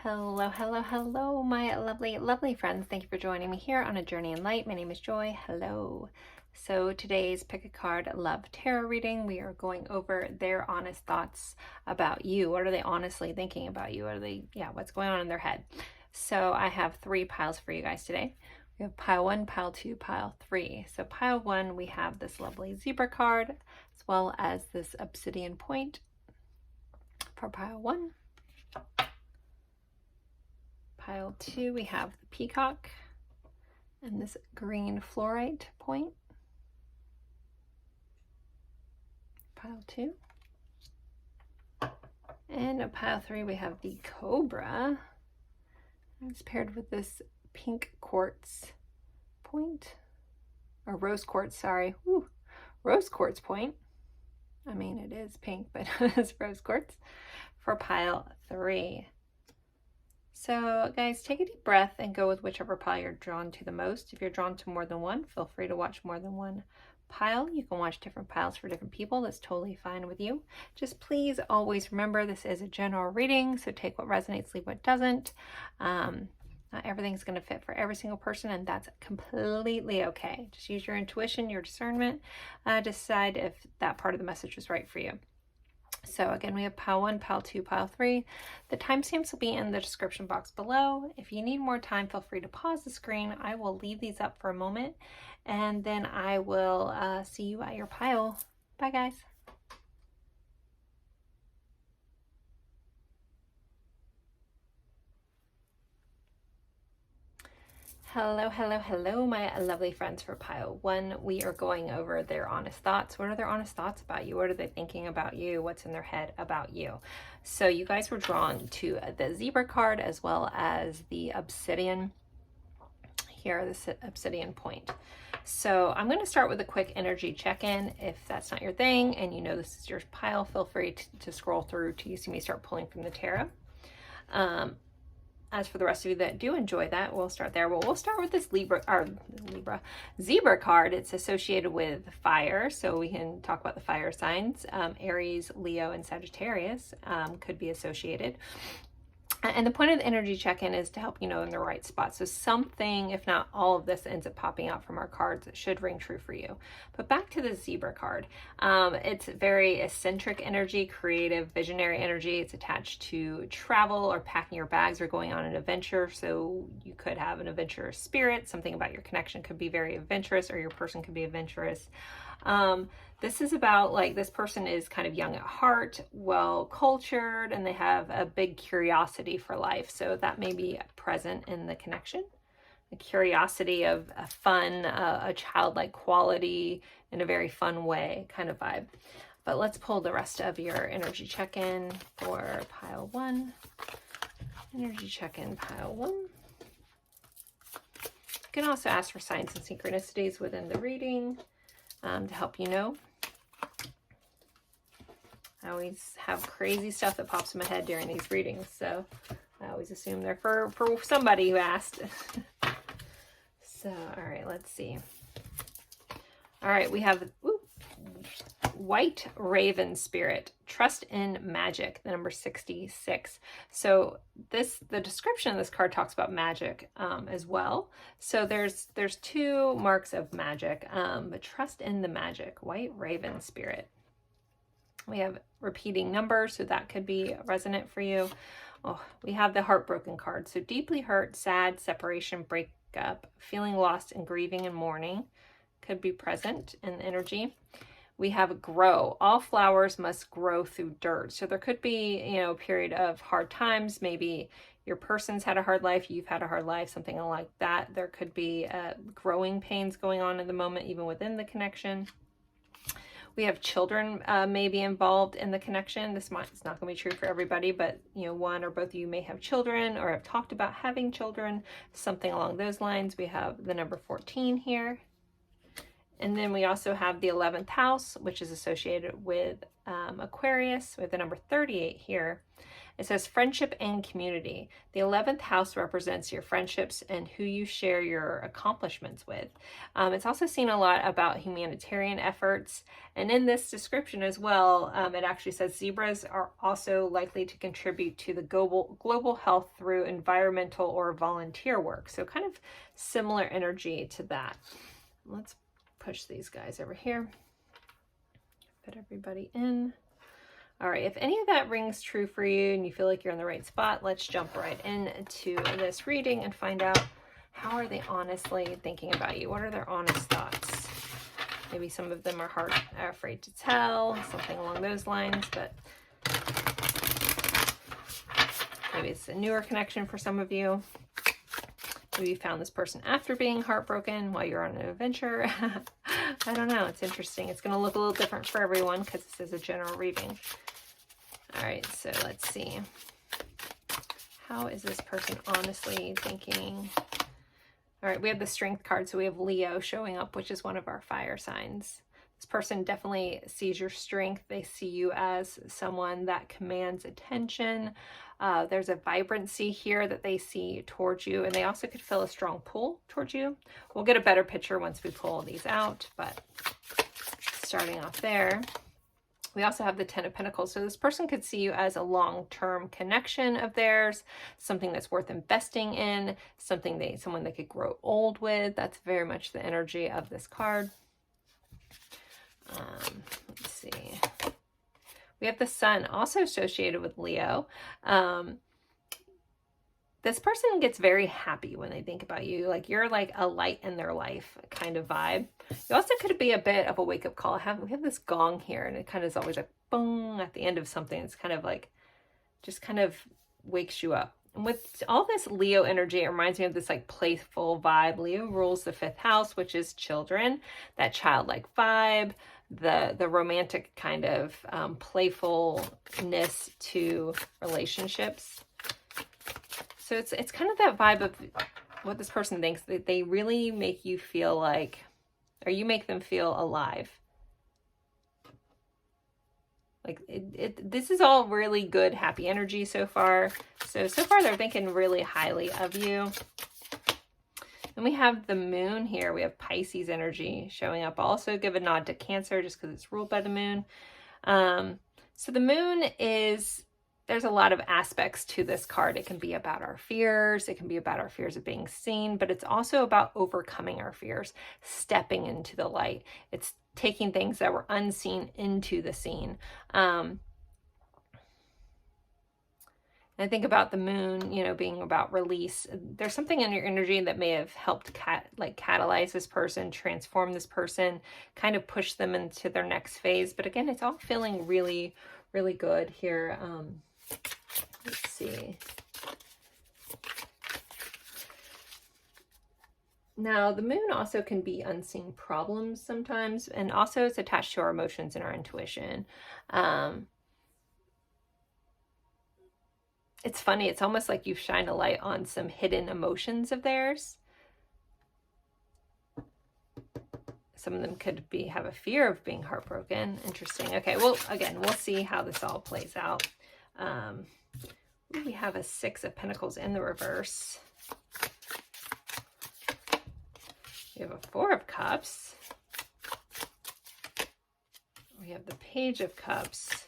Hello, hello, hello, my lovely, lovely friends. Thank you for joining me here on A Journey in Light. My name is Joy. Hello. So today's Pick a Card Love Tarot reading, we are going over their honest thoughts about you. What are they honestly thinking about you? What's going on in their head? So I have 3 piles for you guys today. We have pile 1, pile 2, pile 3. So pile 1, we have this lovely zebra card, as well as this obsidian point for pile 1. Pile 2, we have the peacock and this green fluorite point. Pile 2. And at pile 3, we have the cobra. It's paired with this pink quartz point, or rose quartz, sorry. Ooh, rose quartz point. I mean, it is pink, but it's rose quartz for pile 3. So guys, take a deep breath and go with whichever pile you're drawn to the most. If you're drawn to more than one, feel free to watch more than one pile. You can watch different piles for different people. That's totally fine with you. Just please always remember this is a general reading, so take what resonates, leave what doesn't. Not everything's going to fit for every single person, and that's completely okay. Just use your intuition, your discernment, decide if that part of the message was right for you. So again, we have pile 1, pile 2, pile 3. The timestamps will be in the description box below. If you need more time, feel free to pause the screen. I will leave these up for a moment, and then I will see you at your pile. Bye, guys. Hello, hello, hello, my lovely friends. For pile 1, we are going over their honest thoughts. What are their honest thoughts about you? What are they thinking about you? What's in their head about you? So you guys were drawn to the zebra card as well as the obsidian. Here, this obsidian point. So I'm going to start with a quick energy check-in. If that's not your thing and you know this is your pile, feel free to scroll through till you see me start pulling from the tarot. As for the rest of you that do enjoy that, we'll start there. Well, we'll start with this zebra card. It's associated with fire, so we can talk about the fire signs. Aries, Leo, and Sagittarius could be associated. And the point of the energy check-in is to help you know in the right spot. So something, if not all of this, ends up popping out from our cards that should ring true for you. But back to the zebra card. It's very eccentric energy, creative, visionary energy. It's attached to travel or packing your bags or going on an adventure. So you could have an adventurous spirit. Something about your connection could be very adventurous, or your person could be adventurous. This is about, like, this person is kind of young at heart, well cultured, and they have a big curiosity for life. So that may be present in the connection. A curiosity of a fun, a childlike quality in a very fun way kind of vibe. But let's pull the rest of your energy check-in for pile 1. Energy check-in pile 1. You can also ask for signs and synchronicities within the reading to help you know. I always have crazy stuff that pops in my head during these readings, so I always assume they're for somebody who asked. So, all right, let's see. All right, we have White Raven Spirit, Trust in Magic, the number 66. So the description of this card talks about magic as well. So there's 2 marks of magic, but trust in the magic, White Raven Spirit. We have repeating numbers, so that could be resonant for you. Oh, we have the heartbroken card. So deeply hurt, sad, separation, breakup, feeling lost and grieving and mourning could be present in the energy. We have grow. All flowers must grow through dirt. So there could be, you know, a period of hard times. Maybe your person's had a hard life, you've had a hard life, something like that. There could be growing pains going on in the moment, even within the connection. We have children may be involved in the connection. It's not going to be true for everybody, but you know, one or both of you may have children or have talked about having children, something along those lines. We have the number 14 here. And then we also have the 11th house, which is associated with Aquarius, with the number 38 here. It says friendship and community. The 11th house represents your friendships and who you share your accomplishments with. It's also seen a lot about humanitarian efforts. And in this description as well, it actually says zebras are also likely to contribute to the global health through environmental or volunteer work. So kind of similar energy to that. Let's push these guys over here. Fit everybody in. All right, if any of that rings true for you and you feel like you're in the right spot, let's jump right into this reading and find out how are they honestly thinking about you? What are their honest thoughts? Maybe some of them are afraid to tell, something along those lines, but maybe it's a newer connection for some of you. Maybe you found this person after being heartbroken while you're on an adventure. I don't know. It's interesting. It's going to look a little different for everyone because this is a general reading. All right, so let's see. How is this person honestly thinking? All right, we have the Strength card, so we have Leo showing up, which is one of our fire signs. This person definitely sees your strength. They see you as someone that commands attention. There's a vibrancy here that they see towards you, and they also could feel a strong pull towards you. We'll get a better picture once we pull these out, but starting off there. We also have the 10 of Pentacles. So this person could see you as a long-term connection of theirs, something that's worth investing in, someone they could grow old with. That's very much the energy of this card. Let's see. We have the Sun also associated with Leo. This person gets very happy when they think about you. Like you're like a light in their life kind of vibe. You also could be a bit of a wake-up call. We have this gong here, and it kind of is always like boom at the end of something. It's kind of like, just kind of wakes you up. And with all this Leo energy, it reminds me of this like playful vibe. Leo rules the 5th house, which is children, that childlike vibe, the romantic kind of playfulness to relationships. So it's kind of that vibe of what this person thinks, that they really make you feel like, or you make them feel alive. Like this is all really good, happy energy so far. So far they're thinking really highly of you. And we have the moon here. We have Pisces energy showing up. Also give a nod to Cancer just because it's ruled by the moon. So the moon is, there's a lot of aspects to this card. It can be about our fears. It can be about our fears of being seen, but it's also about overcoming our fears, stepping into the light. It's taking things that were unseen into the scene. And I think about the moon, you know, being about release. There's something in your energy that may have helped catalyze this person, transform this person, kind of push them into their next phase. But again, it's all feeling really, really good here. Let's see. Now, the moon also can be unseen problems sometimes, and also it's attached to our emotions and our intuition. It's funny. It's almost like you shine a light on some hidden emotions of theirs. Some of them could have a fear of being heartbroken. Interesting. Okay, well, again, we'll see how this all plays out. We have a 6 of Pentacles in the reverse. We have a 4 of Cups. We have the Page of Cups.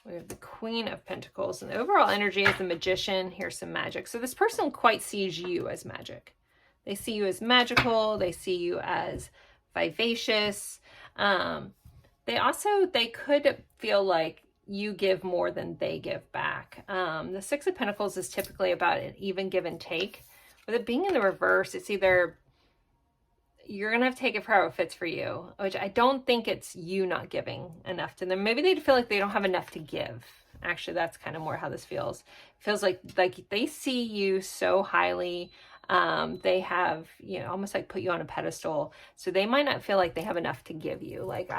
We have the Queen of Pentacles. And the overall energy is the Magician. Here's some magic. So this person quite sees you as magic. They see you as magical. They see you as vivacious. They could feel like you give more than they give back. The 6 of Pentacles is typically about an even give and take. With it being in the reverse, it's either you're going to have to take it for how it fits for you, which I don't think it's you not giving enough to them. Maybe they feel like they don't have enough to give. Actually, that's kind of more how this feels. It feels like they see you so highly. They have, you know, almost like put you on a pedestal. So they might not feel like they have enough to give you. Like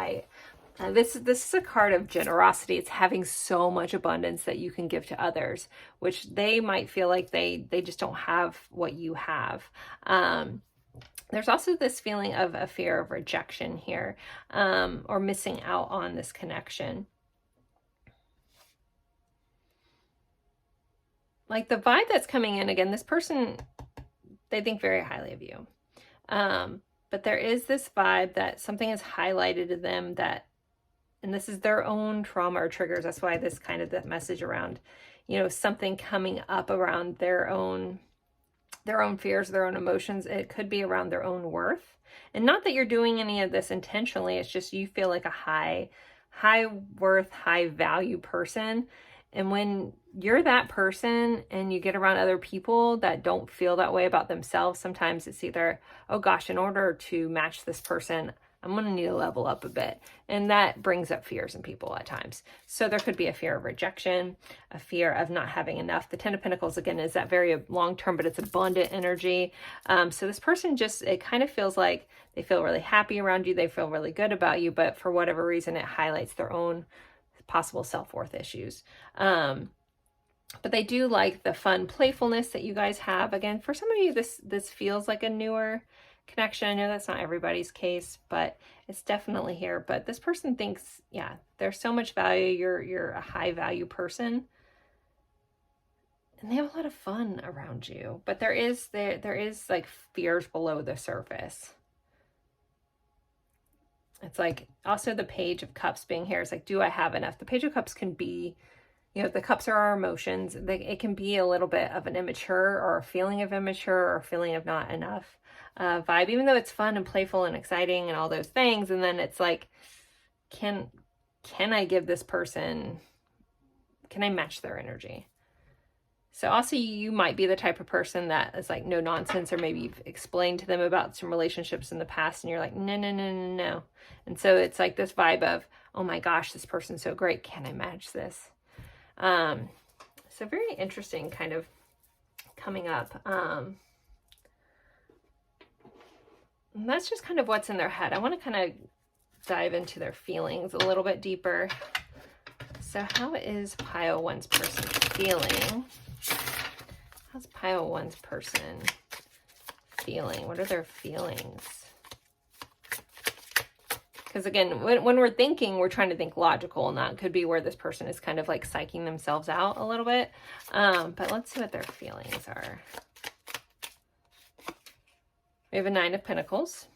this is a card of generosity. It's having so much abundance that you can give to others, which they might feel like they just don't have what you have. There's also this feeling of a fear of rejection here, or missing out on this connection. Like the vibe that's coming in, again, this person, they think very highly of you. But there is this vibe that something is highlighted to them that, and this is their own trauma or triggers. That's why this kind of the message around, you know, something coming up around their own fears, their own emotions. It could be around their own worth. And not that you're doing any of this intentionally. It's just you feel like a high worth, high value person. And when you're that person and you get around other people that don't feel that way about themselves, sometimes it's either, oh gosh, in order to match this person, I'm going to need to level up a bit. And that brings up fears in people at times. So there could be a fear of rejection, a fear of not having enough. The Ten of Pentacles, again, is that very long-term, but it's abundant energy. So this person just, it kind of feels like they feel really happy around you. They feel really good about you, but for whatever reason, it highlights their own possible self-worth issues. But they do like the fun playfulness that you guys have. Again, for some of you, this feels like a newer connection. I know that's not everybody's case, but it's definitely here. But this person thinks, yeah, there's so much value. You're a high value person, and they have a lot of fun around you. But there is like fears below the surface. It's like also the Page of Cups being here. It's like, do I have enough? The Page of Cups can be, you know, the cups are our emotions. It can be a little bit of an immature or a feeling of immature or a feeling of not enough vibe, even though it's fun and playful and exciting and all those things. And then it's like, can I give this person, can I match their energy? So also you might be the type of person that is like no nonsense, or maybe you've explained to them about some relationships in the past and you're like, no, no, no, no, no. And so it's like this vibe of, oh my gosh, this person's so great. Can I match this? So very interesting kind of coming up. And that's just kind of what's in their head. I want to kind of dive into their feelings a little bit deeper. So how is Pile 1's person feeling? How's Pile 1's person feeling? What are their feelings? Because again, when we're thinking, we're trying to think logical, and that could be where this person is kind of like psyching themselves out a little bit. But let's see what their feelings are. We have a 9 of Pentacles.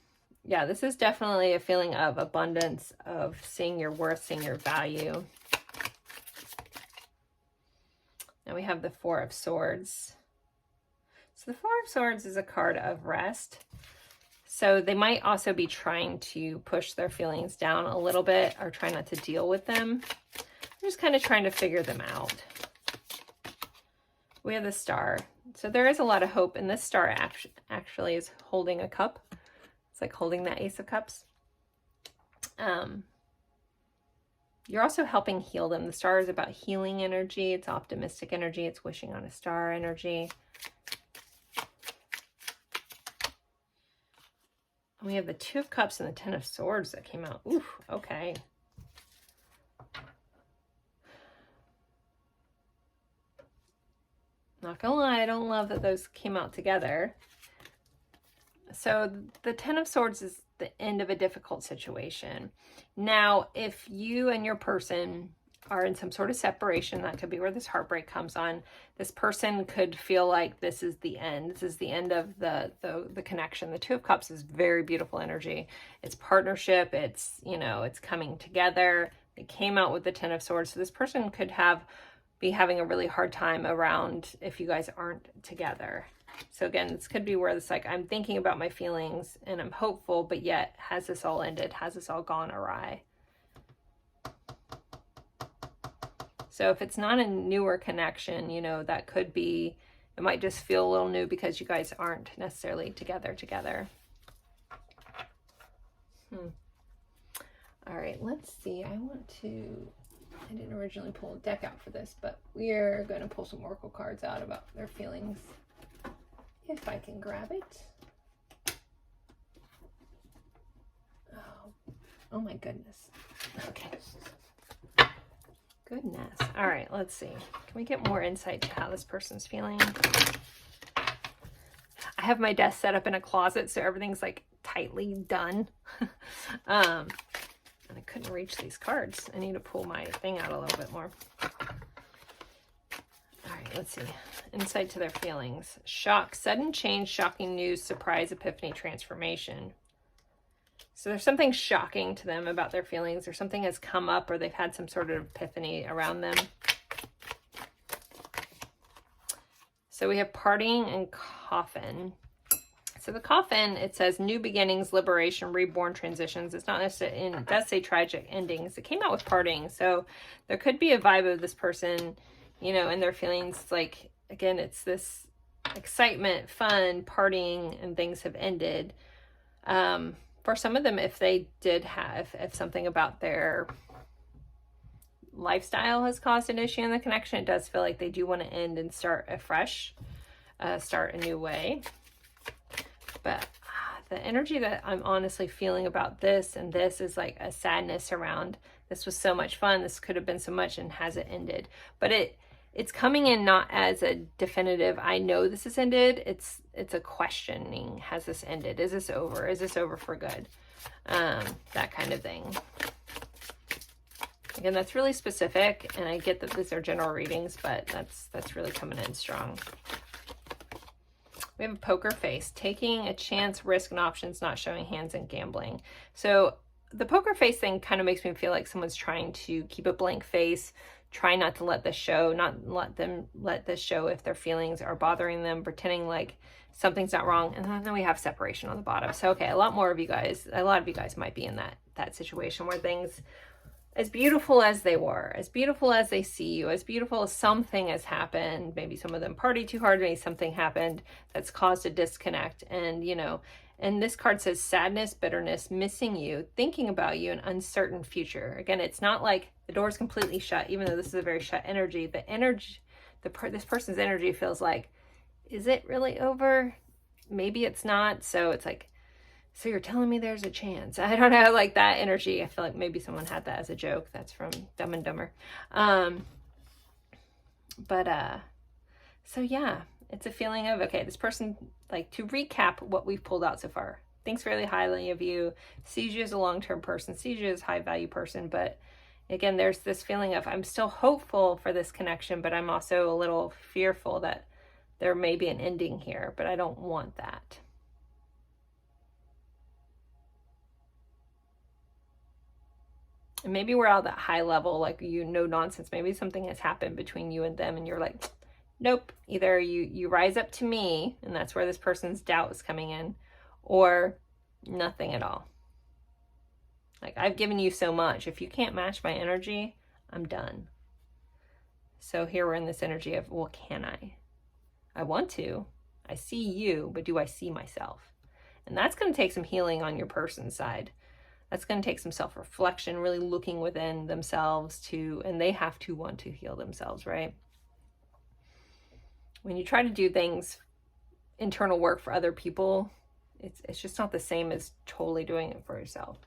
Yeah, this is definitely a feeling of abundance, of seeing your worth, seeing your value. Now we have the 4 of Swords. So the 4 of Swords is a card of rest. So they might also be trying to push their feelings down a little bit or try not to deal with them. They're just kind of trying to figure them out. We have the Star. So there is a lot of hope, and this star actually is holding a cup. It's like holding that Ace of Cups. You're also helping heal them. The star is about healing energy. It's optimistic energy. It's wishing on a star energy. We have the 2 of Cups and the 10 of Swords that came out. Ooh, okay. Not gonna lie, I don't love that those came out together. So the 10 of Swords is the end of a difficult situation. Now, if you and your person are in some sort of separation, that could be where this heartbreak comes on. This person could feel like this is the end. This is the end of the connection. The 2 of Cups is very beautiful energy. It's partnership. It's, you know, it's coming together. It came out with the 10 of Swords. So this person could be having a really hard time around if you guys aren't together. So again, this could be where it's like, I'm thinking about my feelings and I'm hopeful, but yet has this all ended? Has this all gone awry? So if it's not a newer connection, you know, that could be, it might just feel a little new because you guys aren't necessarily together. All right, let's see. I didn't originally pull a deck out for this, but we're going to pull some oracle cards out about their feelings. If I can grab it. Oh my goodness. Okay. Goodness. All right, let's see. Can we get more insight to how this person's feeling? I have my desk set up in a closet, so everything's like tightly done. And I couldn't reach these cards. I need to pull my thing out a little bit more. All right, let's see. Insight to their feelings. Shock, sudden change, shocking news, surprise, epiphany, transformation. So there's something shocking to them about their feelings, or something has come up, or they've had some sort of epiphany around them. So we have parting and coffin. So the coffin, it says new beginnings, liberation, reborn, transitions. It's not necessarily, it does say tragic endings. It came out with parting. So there could be a vibe of this person, you know, and their feelings, like, again, it's this excitement, fun, partying, and things have ended. For some of them, if they did have, if something about their lifestyle has caused an issue in the connection, it does feel like they do want to end and start afresh, start a new way. But the energy that I'm honestly feeling about this and this is like a sadness around, this was so much fun, this could have been so much, and has it ended? But it's coming in not as a definitive, I know this has ended. It's a questioning. Has this ended? Is this over? Is this over for good? That kind of thing. Again, that's really specific, and I get that these are general readings, but that's really coming in strong. We have a poker face, taking a chance, risk, and options, not showing hands, and gambling. So the poker face thing kind of makes me feel like someone's trying to keep a blank face, try not to let this show, not let them let this show if their feelings are bothering them, pretending like something's not wrong. And then we have separation on the bottom. So, okay, a lot of you guys might be in that situation where things, as beautiful as they were, as beautiful as they see you, as beautiful as something has happened, maybe some of them party too hard, maybe something happened that's caused a disconnect. And, you know, and this card says sadness, bitterness, missing you, thinking about you, an uncertain future. Again, it's not like the door's completely shut, even though this is a very shut energy. This person's energy feels like, is it really over? Maybe it's not. So it's like, so you're telling me there's a chance. I don't know, like that energy. I feel like maybe someone had that as a joke. That's from Dumb and Dumber. So yeah, it's a feeling of, okay, this person, like, to recap what we've pulled out so far, thinks really highly of you, sees you as a long-term person, sees you as a high-value person. But again, there's this feeling of, I'm still hopeful for this connection, but I'm also a little fearful that there may be an ending here, but I don't want that. And maybe we're all that high level, like, you know, nonsense. Maybe something has happened between you and them, and you're like, nope. Either you rise up to me, and that's where this person's doubt is coming in, or nothing at all. Like, I've given you so much. If you can't match my energy, I'm done. So here we're in this energy of, well, can I? I want to. I see you, but do I see myself? And that's going to take some healing on your person's side. That's going to take some self-reflection, really looking within themselves and they have to want to heal themselves, right? When you try to do things, internal work for other people, it's just not the same as totally doing it for yourself.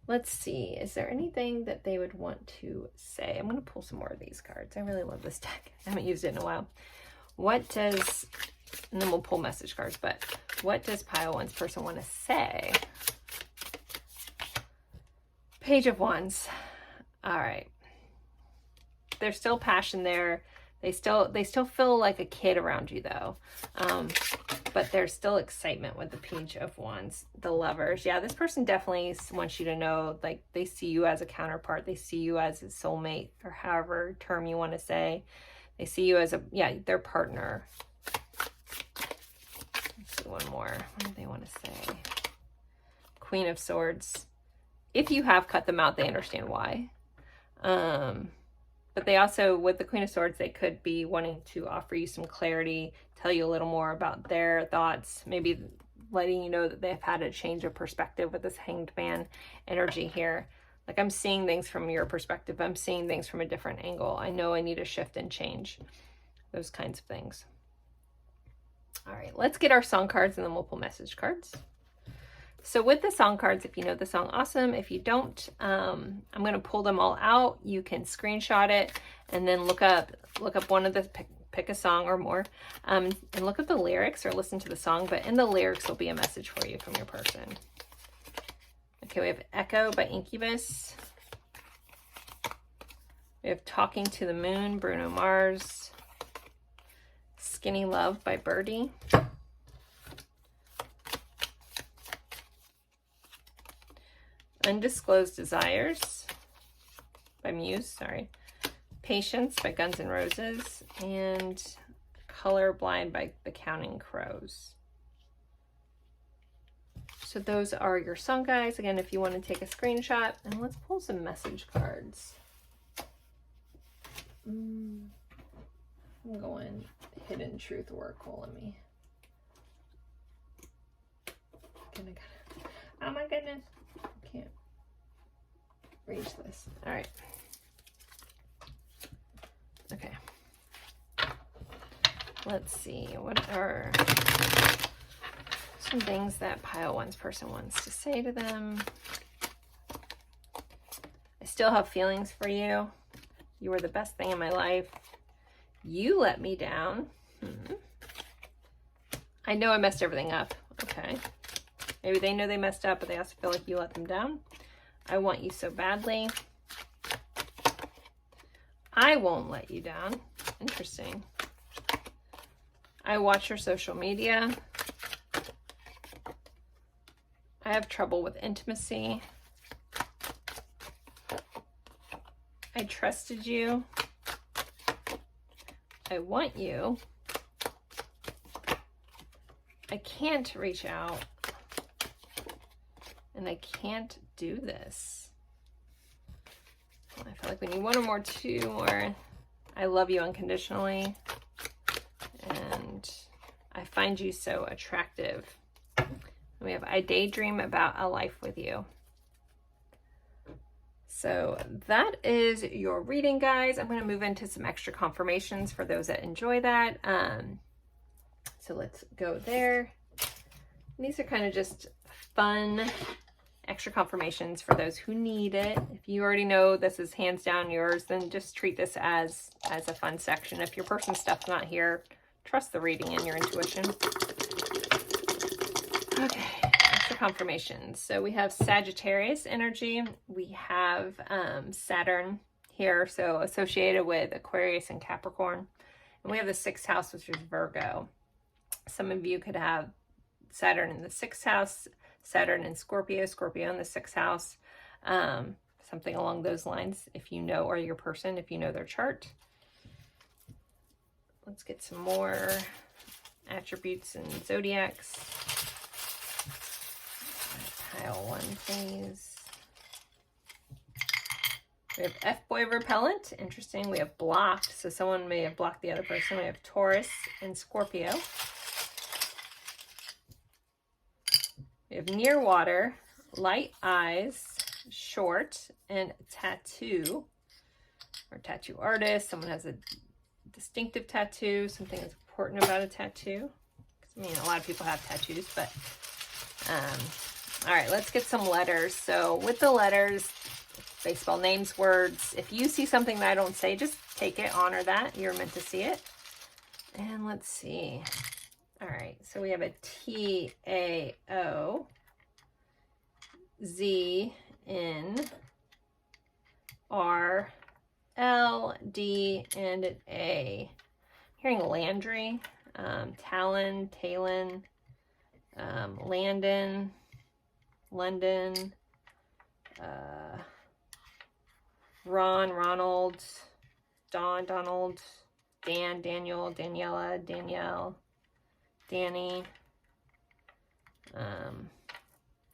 Let's see. Is there anything that they would want to say? I'm going to pull some more of these cards. I really love this deck. I haven't used it in a while. And then we'll pull message cards, but what does Pile One's person want to say? Page of Wands. All right. There's still passion there. They still feel like a kid around you, though. But there's still excitement with the Page of Wands. The Lovers. Yeah, this person definitely wants you to know, like, they see you as a counterpart. They see you as a soulmate, or however term you want to say. They see you as their partner. Let's see one more. What do they want to say? Queen of Swords. If you have cut them out, they understand why. But they also, with the Queen of Swords, they could be wanting to offer you some clarity, tell you a little more about their thoughts, maybe letting you know that they've had a change of perspective with this Hanged Man energy here. Like, I'm seeing things from your perspective. I'm seeing things from a different angle. I know I need a shift and change. Those kinds of things. All right, let's get our song cards, and then we'll pull message cards. So with the song cards, if you know the song, awesome. If you don't, I'm going to pull them all out. You can screenshot it and then look up one of the pick a song or more, and look at the lyrics or listen to the song, but in the lyrics will be a message for you from your person. Okay, we have Echo by Incubus. We have Talking to the Moon, Bruno Mars. Skinny Love by Birdie. Undisclosed Desires by Muse, sorry. Patience by Guns N' Roses. And Colorblind by The Counting Crows. So those are your song guides. Again, if you want to take a screenshot, and let's pull some message cards. I'm going Hidden Truth Oracle. Let me. Oh my goodness. I can't reach this. All right. Okay. Let's see. What are some things that pile one's person wants to say to them? I still have feelings for you. You were the best thing in my life. You let me down. I know I messed everything up. Okay. Maybe they know they messed up, but they also feel like you let them down. I want you so badly. I won't let you down. Interesting. I watch your social media. I have trouble with intimacy. I trusted you. I want you. I can't reach out. And I can't do this. I feel like we need one or more, two more. I love you unconditionally. And I find you so attractive. And we have I daydream about a life with you. So that is your reading, guys. I'm going to move into some extra confirmations for those that enjoy that. So let's go there. And these are kind of just fun extra confirmations for those who need it. If you already know this is hands down yours, then just treat this as a fun section. If your person's stuff's not here, trust the reading and your intuition. Okay, extra confirmations. So we have Sagittarius energy. We have Saturn here, so associated with Aquarius and Capricorn. And we have the 6th house, which is Virgo. Some of you could have Saturn in the 6th house, Saturn in Scorpio, Scorpio in the 6th house, something along those lines, if you know, or your person, if you know their chart. Let's get some more attributes and zodiacs. Pile one, please. We have F-boy repellent. Interesting. We have blocked, so someone may have blocked the other person. We have Taurus and Scorpio. We have near water, light eyes, short, and tattoo, or tattoo artist. Someone has a distinctive tattoo, something that's important about a tattoo. I mean, a lot of people have tattoos, but all right, let's get some letters. So with the letters, they spell names, words. If you see something that I don't say, just take it, honor that. You're meant to see it. And let's see. All right, so we have a T-A-O, Z-N-R, L-D, and an A. I'm hearing Landry, Talon, Talon, Landon, London, Ron, Ronald, Don, Donald, Dan, Daniel, Daniela, Danielle, Danny,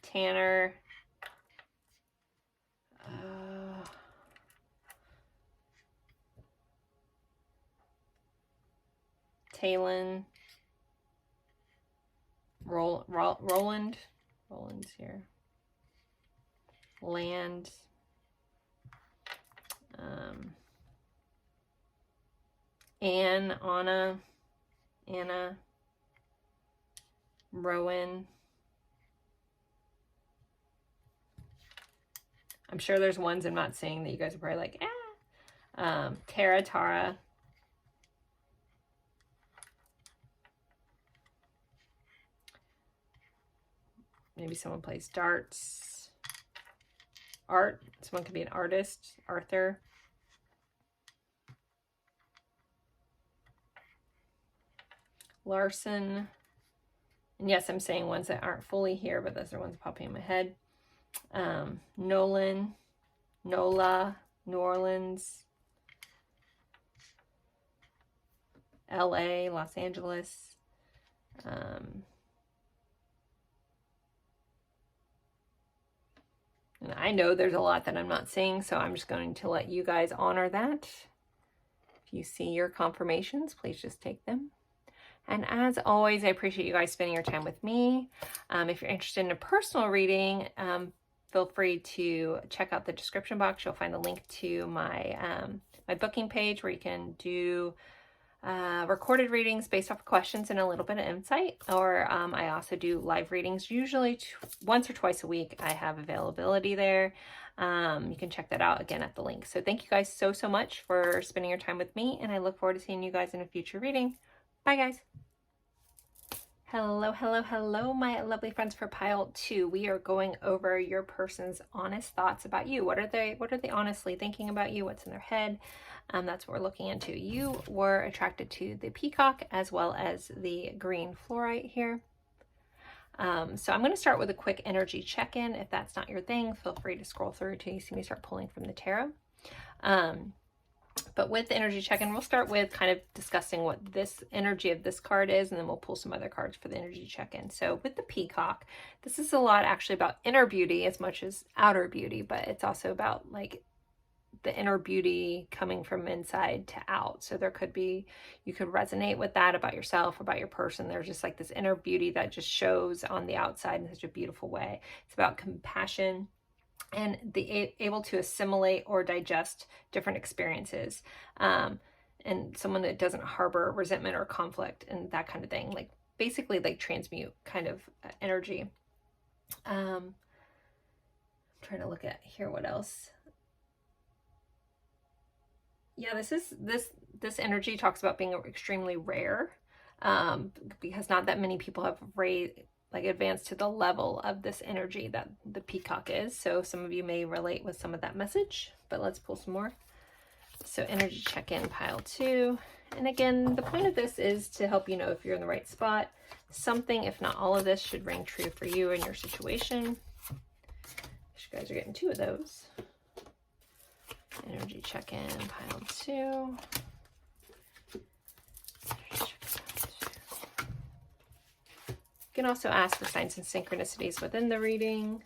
Tanner, Talon, Roland, Roland's here, Land, Anna, Anna, Rowan. I'm sure there's ones I'm not seeing that you guys are probably like, Tara, Tara, Maybe someone plays darts. Art. Someone could be an artist. Arthur. Larson. And yes, I'm saying ones that aren't fully here, but those are ones popping in my head. Nolan. Nola. New Orleans. LA. Los Angeles. And I know there's a lot that I'm not seeing, so I'm just going to let you guys honor that. If you see your confirmations, please just take them. And as always, I appreciate you guys spending your time with me. If you're interested in a personal reading, feel free to check out the description box. You'll find a link to my my booking page where you can do recorded readings based off of questions and a little bit of insight. Or I also do live readings, usually once or twice a week. I have availability there. You can check that out again at the link. So thank you guys so much for spending your time with me, and I look forward to seeing you guys in a future reading. Bye guys. Hello, hello, hello, my lovely friends for pile 2. We are going over your person's honest thoughts about you. What are they honestly thinking about you? What's in their head? That's what we're looking into. You were attracted to the peacock as well as the green fluorite here. So I'm going to start with a quick energy check-in. If that's not your thing, feel free to scroll through until you see me start pulling from the tarot. But with the energy check-in, we'll start with kind of discussing what this energy of this card is, and then we'll pull some other cards for the energy check-in. So with the peacock, this is a lot actually about inner beauty as much as outer beauty, but it's also about like the inner beauty coming from inside to out. So there could be, you could resonate with that about yourself, about your person. There's just like this inner beauty that just shows on the outside in such a beautiful way. It's about compassion and able to assimilate or digest different experiences, and someone that doesn't harbor resentment or conflict and that kind of thing, like basically like transmute kind of energy. I'm trying to look at here what else. Yeah, this energy talks about being extremely rare, because not that many people have advanced to the level of this energy that the peacock is. So some of you may relate with some of that message, but let's pull some more. So energy check-in pile 2. And again, the point of this is to help you know if you're in the right spot. Something, if not all of this, should ring true for you and your situation. You guys are getting 2 of those. Energy check-in pile 2. You can also ask for signs and synchronicities within the reading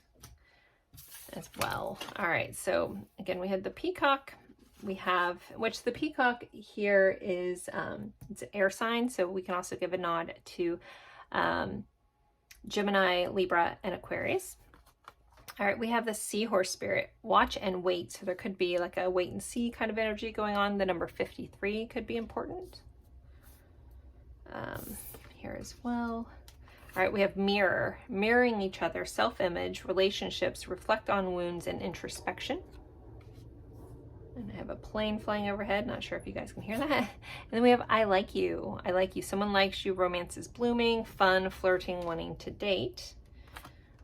as well. All right, so again, we had the peacock. We have, which the peacock here is, it's an air sign, so we can also give a nod to Gemini, Libra, and Aquarius. All right, we have the seahorse spirit, watch and wait. So there could be like a wait and see kind of energy going on. The number 53 could be important here as well. All right, we have mirror, mirroring each other, self-image, relationships, reflect on wounds, and introspection. And I have a plane flying overhead. Not sure if you guys can hear that. And then we have I like you. I like you. Someone likes you. Romance is blooming. Fun, flirting, wanting to date.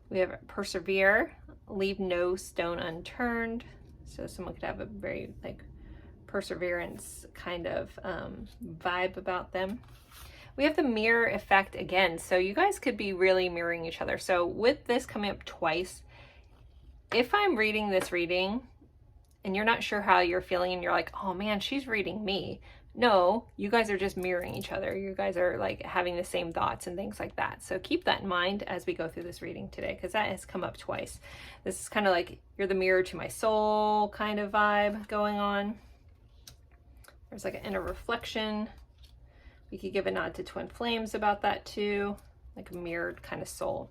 We have persevere, leave no stone unturned. So someone could have a very like perseverance kind of vibe about them. We have the mirror effect again. So you guys could be really mirroring each other. So with this coming up twice, if I'm reading this reading and you're not sure how you're feeling and you're like, oh man, she's reading me. No, you guys are just mirroring each other. You guys are like having the same thoughts and things like that. So keep that in mind as we go through this reading today, because that has come up twice. This is kind of like you're the mirror to my soul kind of vibe going on. There's like an inner reflection. We could give a nod to twin flames about that too, like a mirrored kind of soul.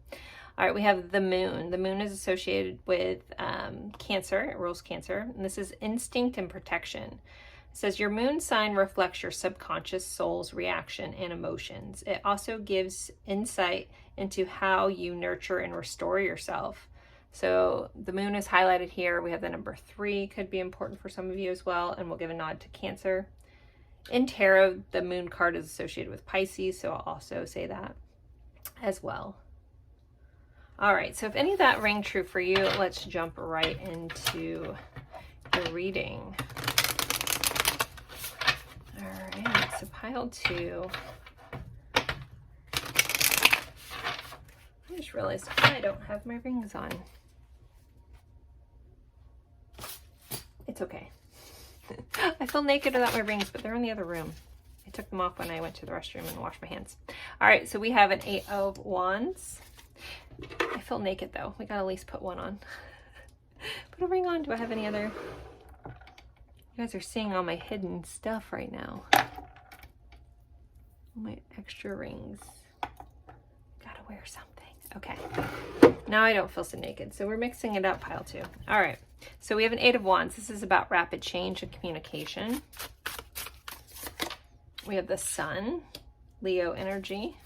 All right, we have the moon. The moon is associated with Cancer. It rules Cancer. And this is instinct and protection. It says your moon sign reflects your subconscious soul's reaction and emotions. It also gives insight into how you nurture and restore yourself. So the moon is highlighted here. We have the number 3, could be important for some of you as well. And we'll give a nod to Cancer. In tarot, the moon card is associated with Pisces, so I'll also say that as well. All right, so if any of that rang true for you, let's jump right into your reading. All right, so pile 2. I just realized I don't have my rings on. It's okay. I feel naked without my rings, but they're in the other room. I took them off when I went to the restroom and washed my hands. All right, so we have an 8 of Wands. I feel naked though. We gotta at least put one on. Put a ring on. Do I have any other? You guys are seeing all my hidden stuff right now. All my extra rings. Gotta wear something. Okay. Now I don't feel so naked. So we're mixing it up, pile 2. All right. So we have an 8 of Wands. This is about rapid change and communication. We have the Sun, Leo energy.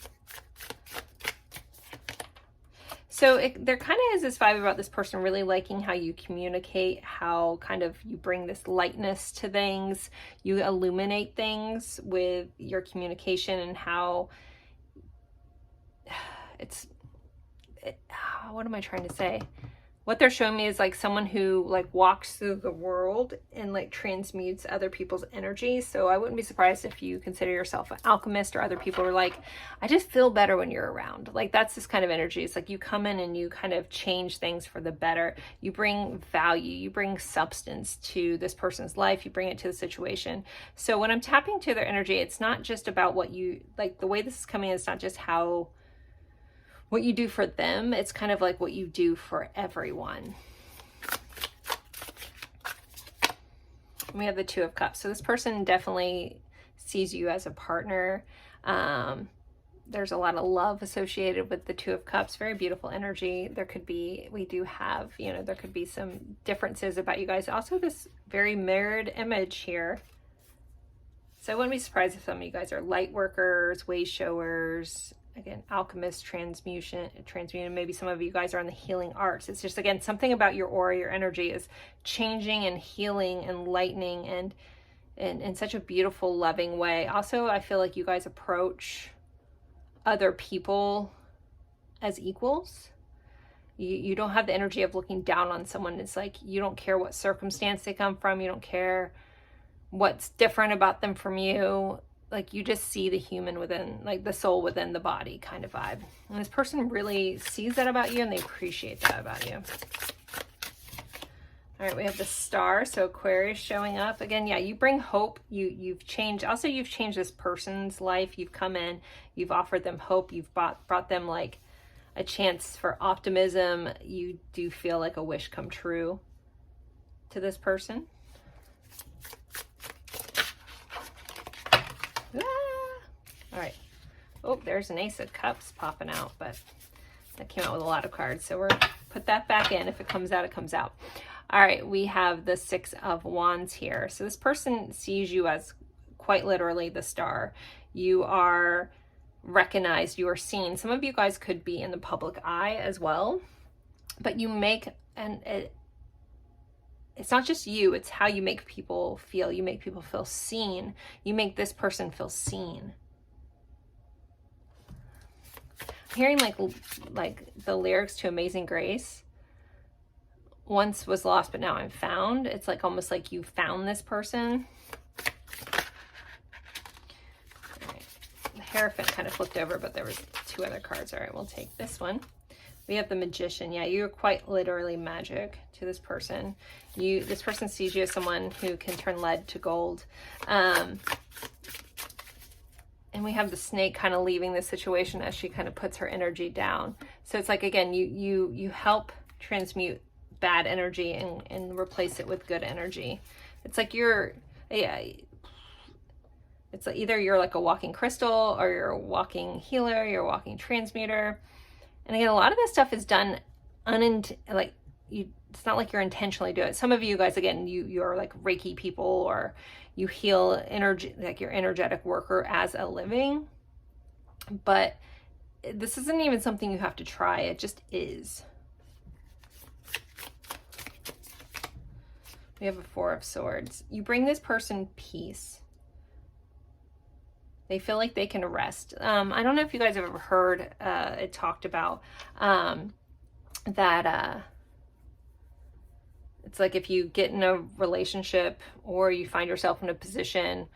So there kind of is this vibe about this person really liking how you communicate, how kind of you bring this lightness to things, you illuminate things with your communication, and how what am I trying to say? What they're showing me is like someone who like walks through the world and like transmutes other people's energy. So I wouldn't be surprised if you consider yourself an alchemist, or other people are like, I just feel better when you're around. Like that's this kind of energy. It's like you come in and you kind of change things for the better. You bring value, you bring substance to this person's life, you bring it to the situation. So when I'm tapping to their energy, it's not just about what you, like the way this is coming in, it's not just what you do for them, it's kind of like what you do for everyone. We have the 2 of Cups. So this person definitely sees you as a partner. There's a lot of love associated with the 2 of Cups. Very beautiful energy. There could be, we do have, you know, there could be some differences about you guys. Also this very mirrored image here. So I wouldn't be surprised if some of you guys are light workers, way showers, again, alchemist, transmutation, maybe some of you guys are in the healing arts. It's just, again, something about your aura, your energy is changing and healing and lightening and in such a beautiful, loving way. Also, I feel like you guys approach other people as equals. You don't have the energy of looking down on someone. It's like you don't care what circumstance they come from. You don't care what's different about them from you. Like you just see the human within, like the soul within the body kind of vibe. And this person really sees that about you and they appreciate that about you. All right, we have the Star, so Aquarius showing up. Again, yeah, you bring hope. You've changed. Also, you've changed this person's life. You've come in, you've offered them hope. You've brought them like a chance for optimism. You do feel like a wish come true to this person. All right. Oh, there's an Ace of Cups popping out, but that came out with a lot of cards. So we're put that back in. If it comes out, it comes out. All right. We have the 6 of Wands here. So this person sees you as quite literally the star. You are recognized. You are seen. Some of you guys could be in the public eye as well, but you make, and it's not just you, it's how you make people feel. You make people feel seen. You make this person feel seen. I'm hearing like the lyrics to Amazing Grace. Once was lost, but now I'm found. It's like almost like you found this person. All right. The Hierophant kind of flipped over, but there was 2 other cards. All right, we'll take this one. We have the Magician. Yeah, you're quite literally magic to this person. This person sees you as someone who can turn lead to gold. And we have the Snake kind of leaving the situation as she kind of puts her energy down. So it's like, again, you help transmute bad energy and replace it with good energy. It's like it's like either you're like a walking crystal, or you're a walking healer, you're a walking transmuter. And again, a lot of this stuff is done it's not like you're intentionally doing it. Some of you guys, again, you're like Reiki people, or you heal energy, like you're energetic worker as a living. But this isn't even something you have to try. It just is. We have a 4 of Swords. You bring this person peace. They feel like they can rest. I don't know if you guys have ever heard it talked about. that it's like if you get in a relationship or you find yourself in a position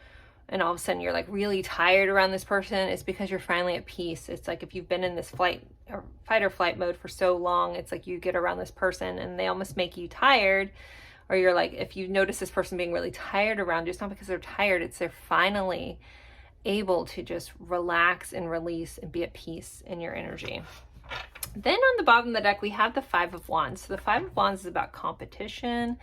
and all of a sudden you're like really tired around this person, it's because you're finally at peace. It's like if you've been in this fight or flight mode for so long, it's like you get around this person and they almost make you tired. Or you're like, if you notice this person being really tired around you, it's not because they're tired, it's they're finally able to just relax and release and be at peace in your energy. Then on the bottom of the deck, we have the Five of Wands. So the Five of Wands is about competition.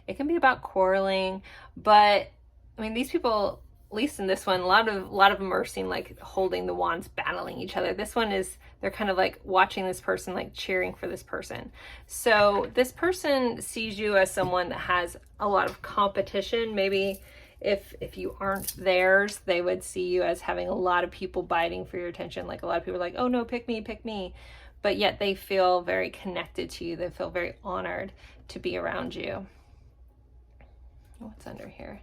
It can be about quarreling, but I mean, these people, at least in this one, a lot of them are seen like holding the wands, battling each other. This one is, they're kind of like watching this person, like cheering for this person. So this person sees you as someone that has a lot of competition. Maybe if you aren't theirs, they would see you as having a lot of people biting for your attention. Like a lot of people are like, oh no, pick me, pick me. But yet they feel very connected to you. They feel very honored to be around you. What's under here?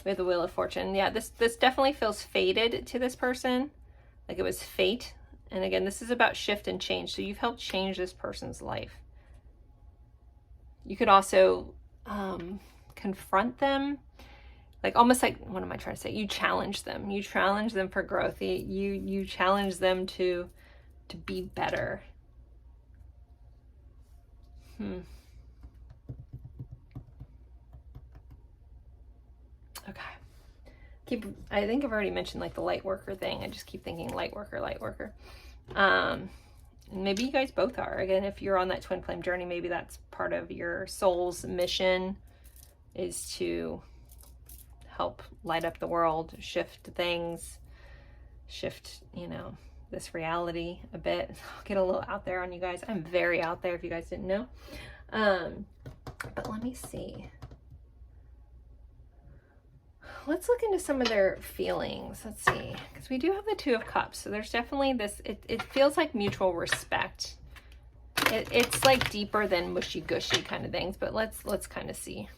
We have the Wheel of Fortune. Yeah, this definitely feels fated to this person. Like it was fate. And again, this is about shift and change. So you've helped change this person's life. You could also confront them. Like almost like, what am I trying to say? You challenge them. You challenge them for growth. You challenge them to be better. Okay. I think I've already mentioned like the light worker thing. I just keep thinking light worker, light worker. Maybe you guys both are. Again, if you're on that twin flame journey, maybe that's part of your soul's mission, is to help light up the world, shift things, shift, you know, this reality a bit. I'll get a little out there on you guys. I'm very out there if you guys didn't know. But let me see. Let's look into some of their feelings. Let's see, because we do have the Two of Cups. So there's definitely this, it feels like mutual respect. It's like deeper than mushy-gushy kind of things, but let's kind of see.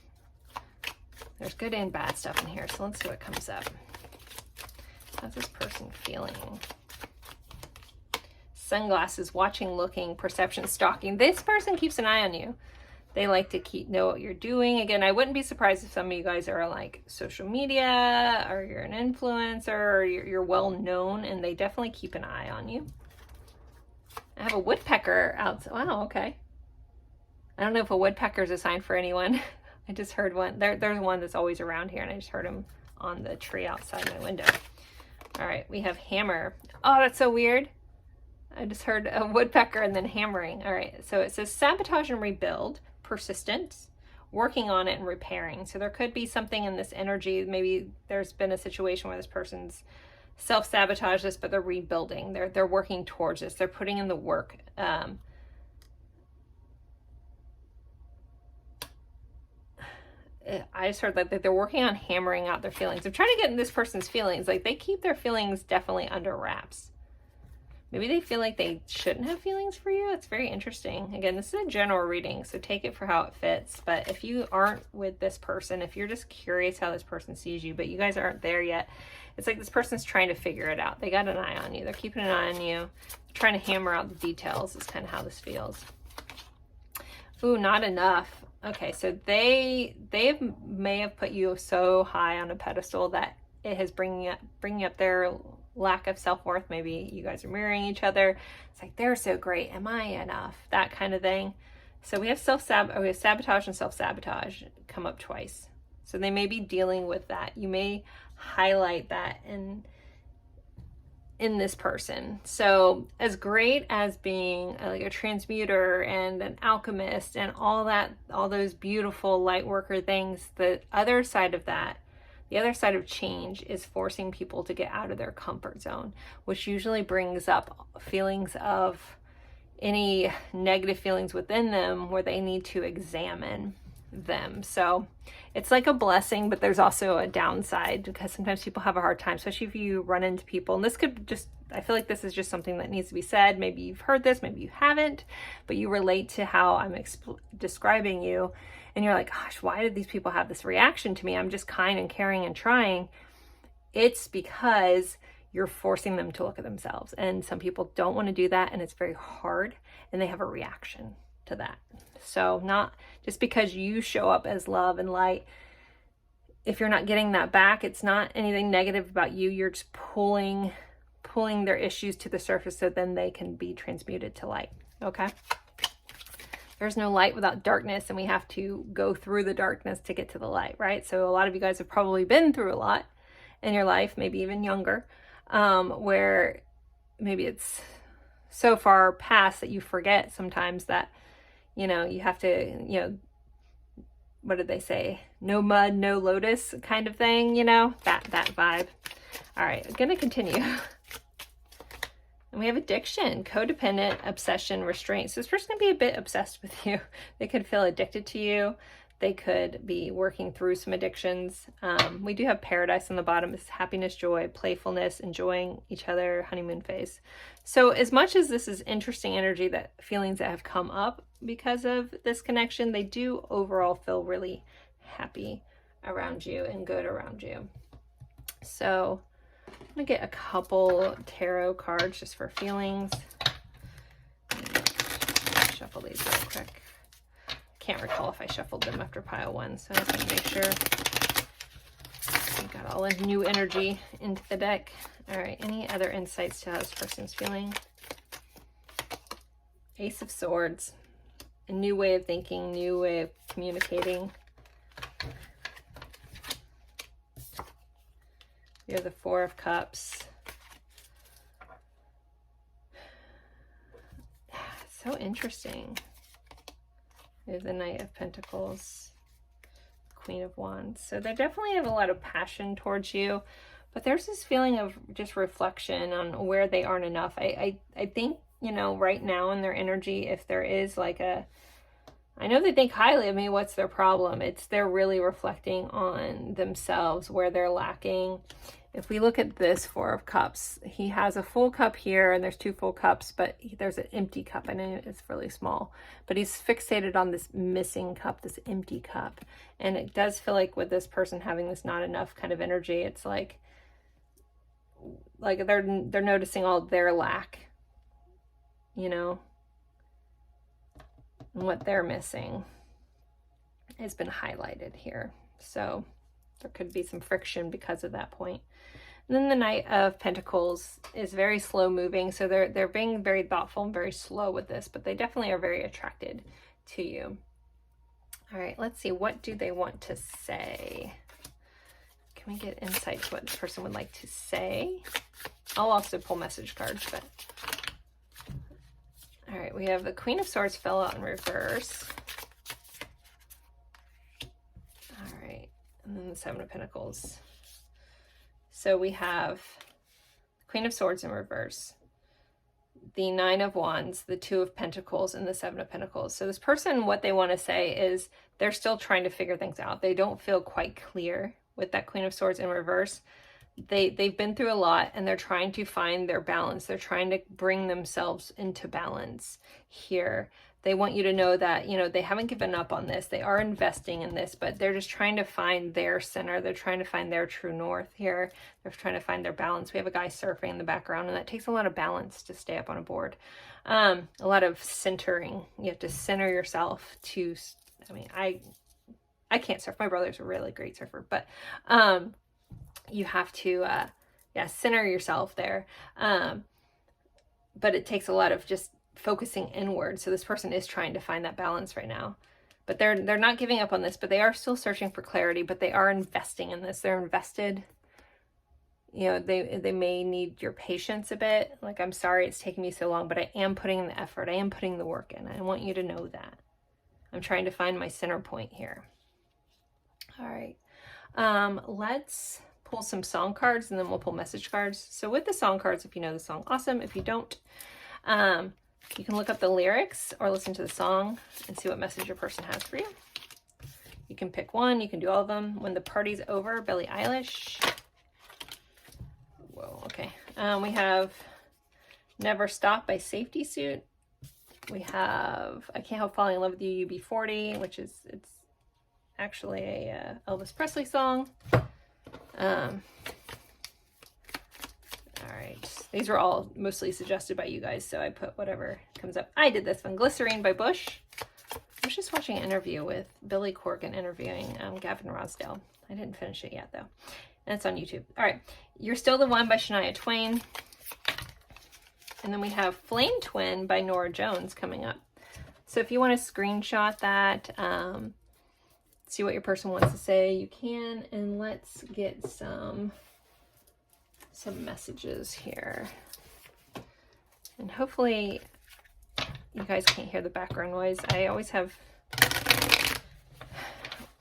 There's good and bad stuff in here, so let's see what comes up. How's this person feeling? Sunglasses, watching, looking, perception, stalking. This person keeps an eye on you. They like to know what you're doing. Again, I wouldn't be surprised if some of you guys are like social media, or you're an influencer, or you're well known, and they definitely keep an eye on you. I have a woodpecker outside. Wow, okay. I don't know if a woodpecker is a sign for anyone. I just heard one. There's one that's always around here, and I just heard him on the tree outside my window. All right, we have hammer. Oh, that's so weird. I just heard a woodpecker and then hammering. All right, so it says sabotage and rebuild, persistence, working on it and repairing. So there could be something in this energy. Maybe there's been a situation where this person's self-sabotage this, but they're rebuilding. They're working towards this. They're putting in the work. I just heard that they're working on hammering out their feelings. I'm trying to get in this person's feelings. Like they keep their feelings definitely under wraps. Maybe they feel like they shouldn't have feelings for you. It's very interesting. Again, this is a general reading, so take it for how it fits. But if you aren't with this person, if you're just curious how this person sees you, but you guys aren't there yet, it's like this person's trying to figure it out. They got an eye on you. They're keeping an eye on you. Trying to hammer out the details is kind of how this feels. Ooh, not enough. Okay, so they may have put you so high on a pedestal that it has bringing up their lack of self-worth. Maybe you guys are mirroring each other. It's like, they're so great, am I enough? That kind of thing. So we have sabotage and self-sabotage come up twice. So they may be dealing with that. You may highlight that in this person. So as great as being like a transmuter and an alchemist and all those beautiful light worker things, the other side of that, the other side of change, is forcing people to get out of their comfort zone, which usually brings up feelings of any negative feelings within them where they need to examine them. So it's like a blessing, but there's also a downside, because sometimes people have a hard time, especially if you run into people. And this could just, I feel like this is just something that needs to be said. Maybe you've heard this, maybe you haven't, but you relate to how I'm describing you. And you're like, gosh, why did these people have this reaction to me? I'm just kind and caring and trying. It's because you're forcing them to look at themselves. And some people don't want to do that, and it's very hard, and they have a reaction. to that. So not just because you show up as love and light, if you're not getting that back, it's not anything negative about you. You're just pulling their issues to the surface so then they can be transmuted to light. Okay? There's no light without darkness, and we have to go through the darkness to get to the light, right? So a lot of you guys have probably been through a lot in your life, maybe even younger, where maybe it's so far past that you forget sometimes that, you know, you have to, you know, what did they say? No mud, no lotus kind of thing, you know, that vibe. All right, I'm going to continue. And we have addiction, codependent, obsession, restraint. So this person can be a bit obsessed with you. They could feel addicted to you. They could be working through some addictions. We do have paradise on the bottom. It's happiness, joy, playfulness, enjoying each other, honeymoon phase. So as much as this is interesting energy, that feelings that have come up because of this connection, they do overall feel really happy around you and good around you. So I'm going to get a couple tarot cards just for feelings. Shuffle these real quick. Can't recall if I shuffled them after pile one, so I just want to make sure we got all the new energy into the deck. All right, any other insights to how this person's feeling? Ace of Swords, a new way of thinking, new way of communicating. We have the Four of Cups. So interesting. We have the Knight of Pentacles, Queen of Wands. So they definitely have a lot of passion towards you, but there's this feeling of just reflection on where they aren't enough. I think, you know, right now in their energy, if there is like a, I know they think highly of me, what's their problem? It's they're really reflecting on themselves, where they're lacking. If we look at this Four of Cups, he has a full cup here and there's two full cups, but there's an empty cup. I know it's really small, but he's fixated on this missing cup, this empty cup. And it does feel like with this person having this not enough kind of energy, it's like they're noticing all their lack, you know, and what they're missing has been highlighted here. So there could be some friction because of that point. And then the Knight of Pentacles is very slow moving. So they're being very thoughtful and very slow with this, but they definitely are very attracted to you. All right, let's see. What do they want to say? Can we get insight to what this person would like to say? I'll also pull message cards, but. All right, we have the Queen of Swords fell out in reverse. All right, and then the Seven of Pentacles. So we have Queen of Swords in reverse, the Nine of Wands, the Two of Pentacles, and the Seven of Pentacles. So this person, what they want to say is they're still trying to figure things out. They don't feel quite clear with that Queen of Swords in reverse. They've been through a lot and they're trying to find their balance. They're trying to bring themselves into balance here. They want you to know that, you know, they haven't given up on this. They are investing in this, but they're just trying to find their center. They're trying to find their true north here. They're trying to find their balance. We have a guy surfing in the background, and that takes a lot of balance to stay up on a board. A lot of centering. You have to center yourself to, I mean, I can't surf. My brother's a really great surfer, but you have to, center yourself there. But it takes a lot of just focusing inward. So this person is trying to find that balance right now, but they're not giving up on this, but they are still searching for clarity, but they are investing in this. They're invested. You know, they may need your patience a bit. Like, I'm sorry it's taking me so long, but I am putting in the effort. I am putting the work in. I want you to know that. I'm trying to find my center point here. All right. Let's pull some song cards and then we'll pull message cards. So with the song cards, if you know the song, awesome. If you don't, you can look up the lyrics or listen to the song and see what message your person has for you. You can pick one. You can do all of them. When the Party's Over, Billie Eilish. Whoa, okay. We have Never Stop by Safety Suit. We have I Can't Help Falling in Love with You, UB40, which is, it's actually a Elvis Presley song. All right, these were all mostly suggested by you guys, so I put whatever comes up. I did this one, Glycerine by Bush. was just watching an interview with Billy Corgan interviewing Gavin Rossdale. I didn't finish it yet, though. And it's on YouTube. All right. You're Still the One by Shania Twain. And then we have Flame Twin by Nora Jones coming up. So if you want to screenshot that, see what your person wants to say, you can. And let's get some messages here. And hopefully you guys can't hear the background noise. I always have,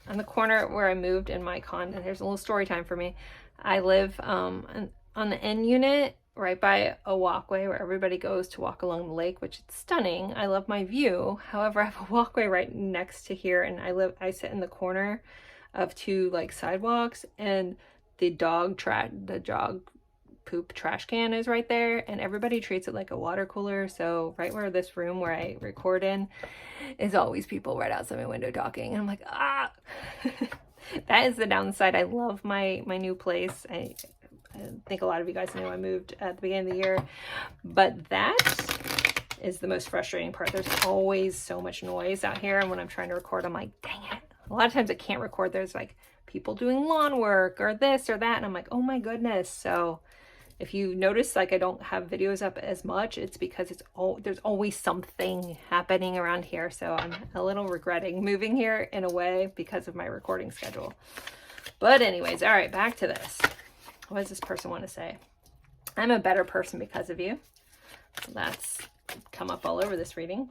on the corner where I moved in my condo, there's a little story time for me. I live on the end unit right by a walkway where everybody goes to walk along the lake, which is stunning. I love my view. However, I have a walkway right next to here, and I sit in the corner of two like sidewalks, and the dog poop trash can is right there, and everybody treats it like a water cooler. So right where this room where I record in is always people right outside my window talking, and I'm like, ah. That is the downside. I love my new place. I think a lot of you guys know I moved at the beginning of the year, but that is the most frustrating part. There's always so much noise out here, and when I'm trying to record, I'm like, dang it. A lot of times I can't record. There's like people doing lawn work or this or that, and I'm like, oh my goodness. So if you notice like I don't have videos up as much, it's because there's always something happening around here. So I'm a little regretting moving here in a way because of my recording schedule. But anyways, all right, back to this. What does this person want to say? I'm a better person because of you. So that's come up all over this reading.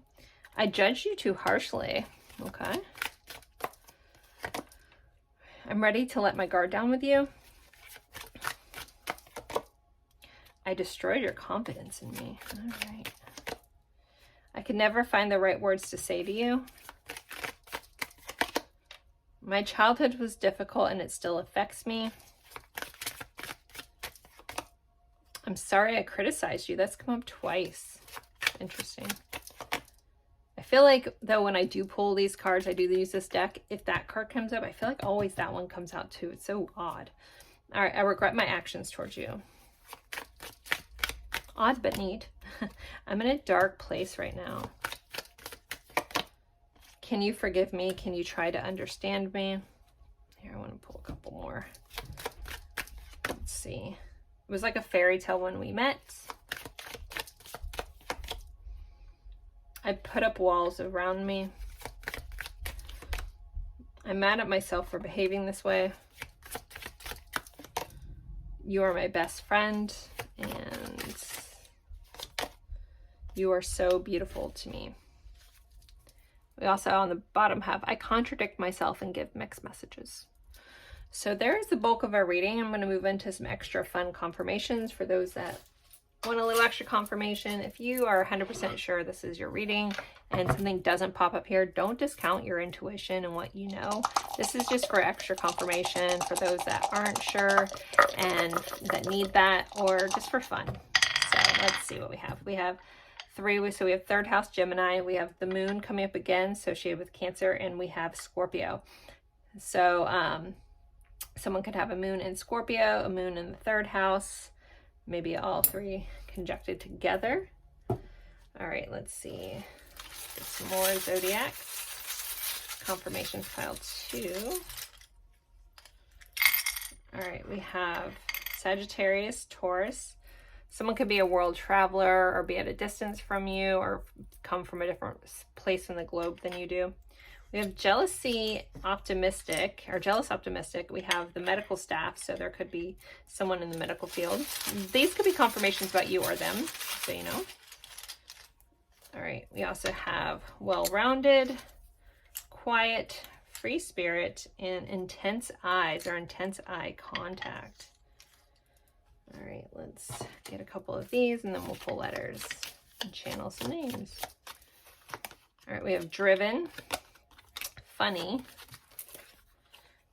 I judged you too harshly. Okay. I'm ready to let my guard down with you. I destroyed your confidence in me. All right. I could never find the right words to say to you. My childhood was difficult and it still affects me. I'm sorry I criticized you. That's come up twice. Interesting. I feel like, though, when I do pull these cards, I do use this deck. If that card comes up, I feel like always that one comes out too. It's so odd. All right. I regret my actions towards you. Odd but neat. I'm in a dark place right now. Can you forgive me? Can you try to understand me? Here, I want to pull a couple more. Let's see. It was like a fairy tale when we met. I put up walls around me. I'm mad at myself for behaving this way. You are my best friend, and you are so beautiful to me. We also on the bottom have, I contradict myself and give mixed messages. So there's the bulk of our reading. I'm going to move into some extra fun confirmations for those that want a little extra confirmation. If you are 100% sure this is your reading and something doesn't pop up here, don't discount your intuition and what you know. This is just for extra confirmation for those that aren't sure and that need that, or just for fun. So let's see what we have. We have three. So we have third house Gemini. We have the moon coming up again, associated with Cancer, and we have Scorpio. So someone could have a moon in Scorpio, a moon in the third house, maybe all three conjuncted together. All right, let's see. Get some more zodiac confirmations, pile 2. All right, we have Sagittarius, Taurus. Someone could be a world traveler or be at a distance from you or come from a different place in the globe than you do. We have jealousy optimistic, or jealous optimistic. We have the medical staff, so there could be someone in the medical field. These could be confirmations about you or them, so you know. All right, we also have well-rounded, quiet, free spirit, and intense eyes, or intense eye contact. All right, let's get a couple of these, and then we'll pull letters and channel some names. All right, we have driven, funny,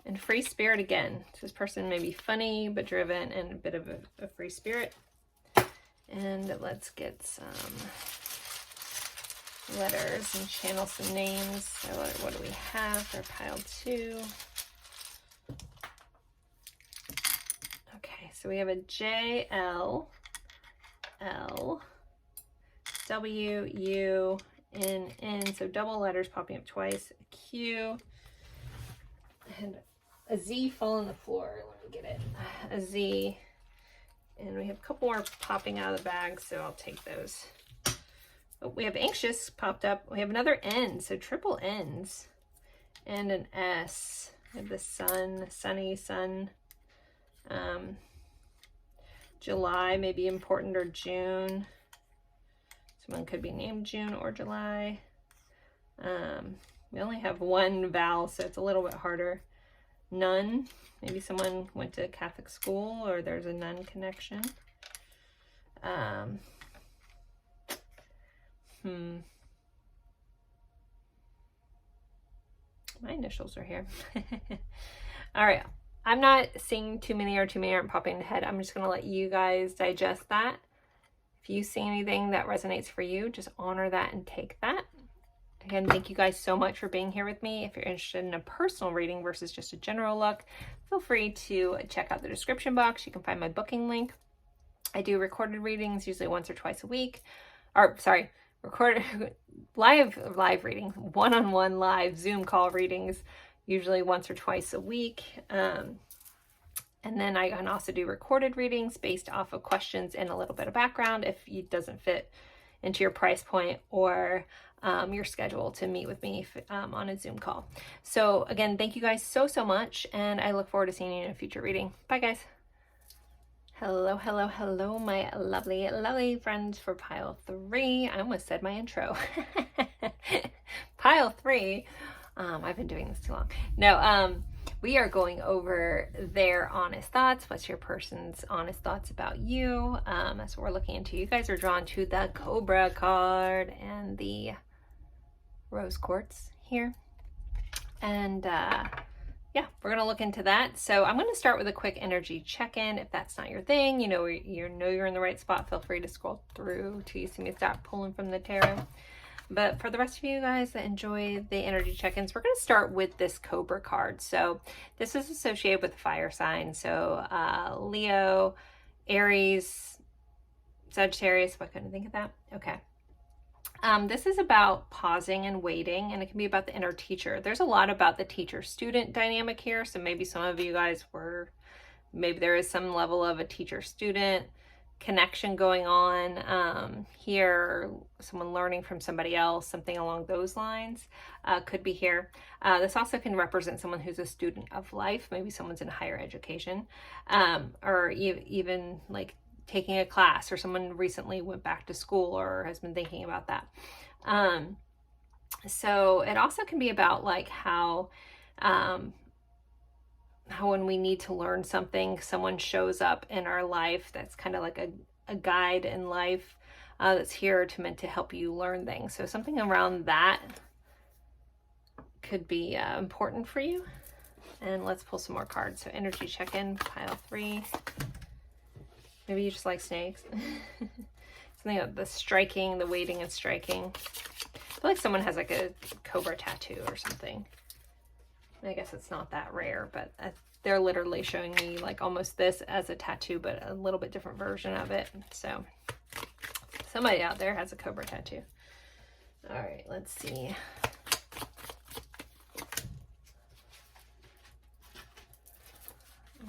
and free spirit again. So this person may be funny but driven and a bit of a free spirit. And let's get some letters and channel some names. So what do we have for pile 2? Okay, so we have a J, L, L, W, U, N. So double letters popping up twice. A Q. And a Z fall on the floor. Let me get it. A Z. And we have a couple more popping out of the bag, so I'll take those. Oh, we have anxious popped up. We have another N, so triple N's. And an S. We have the sun, sunny, sun. July may be important, or June. Someone could be named June or July. We only have one vowel, so it's a little bit harder. Nun. Maybe someone went to Catholic school, or there's a nun connection. My initials are here. All right. I'm not seeing too many aren't popping in the head. I'm just going to let you guys digest that. If you see anything that resonates for you, just honor that and take that. Again, thank you guys so much for being here with me. If you're interested in a personal reading versus just a general look, feel free to check out the description box. You can find my booking link. I do recorded readings usually once or twice a week. Or, sorry, recorded live readings, one-on-one live Zoom call readings, usually once or twice a week. And then I can also do recorded readings based off of questions and a little bit of background if it doesn't fit into your price point or your schedule to meet with me on a Zoom call. So again, thank you guys so much, and I look forward to seeing you in a future reading. Bye guys. Hello, hello, hello, my lovely friends for pile 3. I almost said my intro. Pile 3. I've been doing this too long. No, we are going over their honest thoughts. What's your person's honest thoughts about you? That's what we're looking into. You guys are drawn to the Cobra card and the Rose Quartz here. And yeah, we're going to look into that. So I'm going to start with a quick energy check-in. If that's not your thing, you know you're in the right spot, feel free to scroll through till you see me start pulling from the tarot. But for the rest of you guys that enjoy the energy check-ins, we're going to start with this Cobra card. So this is associated with fire signs. So Leo, Aries, Sagittarius. Why couldn't I think of that? Okay. This is about pausing and waiting, and it can be about the inner teacher. There's a lot about the teacher-student dynamic here. So maybe some of you guys maybe there is some level of a teacher-student connection going on here, someone learning from somebody else, something along those lines could be here. This also can represent someone who's a student of life. Maybe someone's in higher education, or even like taking a class, or someone recently went back to school or has been thinking about that. So it also can be about like how when we need to learn something, someone shows up in our life that's kind of like a guide in life that's here meant to help you learn things. So something around that could be important for you. And let's pull some more cards. So energy check-in, pile 3. Maybe you just like snakes. Something about the striking, the waiting and striking. I feel like someone has like a cobra tattoo or something. I guess it's not that rare, but they're literally showing me like almost this as a tattoo, but a little bit different version of it. So somebody out there has a cobra tattoo. All right, let's see.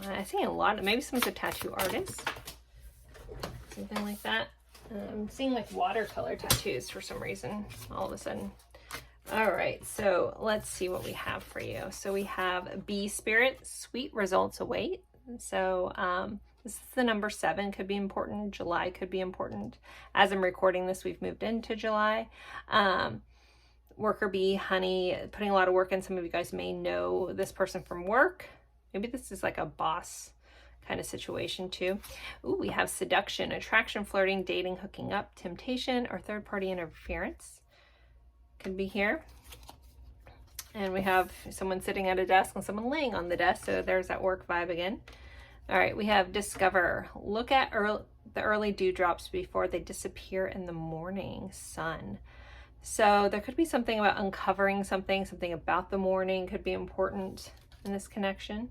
I see a lot of, maybe someone's a tattoo artist, something like that. I'm seeing like watercolor tattoos for some reason all of a sudden. All right, so let's see what we have for you. So we have Bee Spirit, sweet results await. So this is the number 7, could be important. July could be important. As I'm recording this, we've moved into July. Worker bee, honey, putting a lot of work in. Some of you guys may know this person from work. Maybe this is like a boss kind of situation too. Ooh, we have seduction, attraction, flirting, dating, hooking up, temptation, or third-party interference. Could be here. And we have someone sitting at a desk and someone laying on the desk. So there's that work vibe again. All right, we have discover. Look at the early dewdrops before they disappear in the morning sun. So there could be something about uncovering something about the morning could be important in this connection.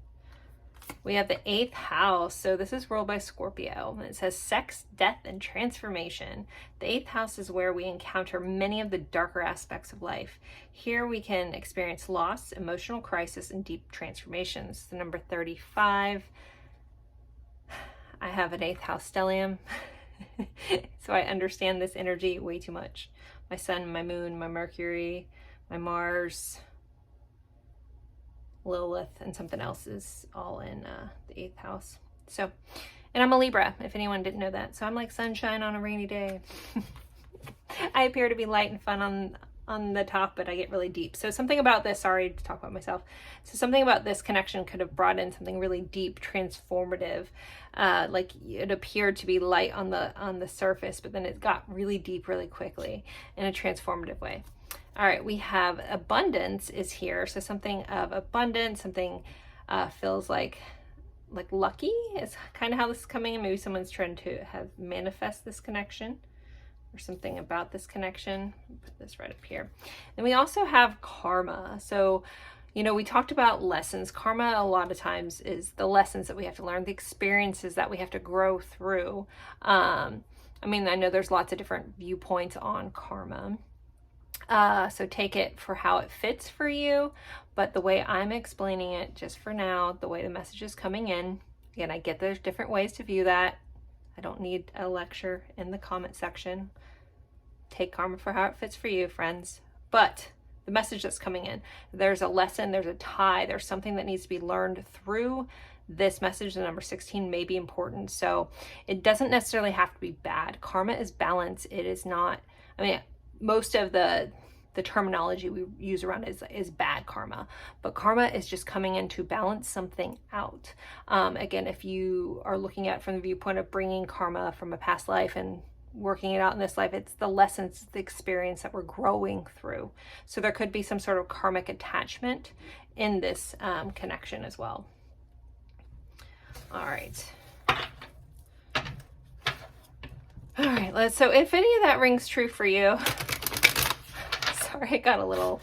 We have the 8th house. So this is ruled by Scorpio. It says sex, death, and transformation. The 8th house is where we encounter many of the darker aspects of life. Here we can experience loss, emotional crisis, and deep transformations. The number 35. I have an 8th house stellium. So I understand this energy way too much. My sun, my moon, my Mercury, my Mars, Lilith, and something else is all in the 8th house. So, and I'm a Libra, if anyone didn't know that. So I'm like sunshine on a rainy day. I appear to be light and fun on the top, but I get really deep. So something about this, sorry to talk about myself. So something about this connection could have brought in something really deep, transformative. Like it appeared to be light on the surface, but then it got really deep really quickly in a transformative way. All right, we have abundance is here. So something of abundance, something feels like lucky is kind of how this is coming in. Maybe someone's trying to have manifest this connection or something about this connection. Put this right up here. And we also have karma. So, you know, we talked about lessons. Karma a lot of times is the lessons that we have to learn, the experiences that we have to grow through. I mean, I know there's lots of different viewpoints on karma. So take it for how it fits for you, but the way I'm explaining it just for now, the way the message is coming in, again, I get there's different ways to view that. I don't need a lecture in the comment section. Take karma for how it fits for you, friends. But the message that's coming in, there's a lesson, there's a tie, there's something that needs to be learned through this message. The number 16 may be important. So it doesn't necessarily have to be bad. Karma is balance. It is not, I mean, most of the terminology we use around is bad karma, but karma is just coming in to balance something out. Again, if you are looking at it from the viewpoint of bringing karma from a past life and working it out in this life, it's the lessons, the experience that we're growing through. So there could be some sort of karmic attachment in this connection as well. All right. All right, so if any of that rings true for you, sorry, I got a little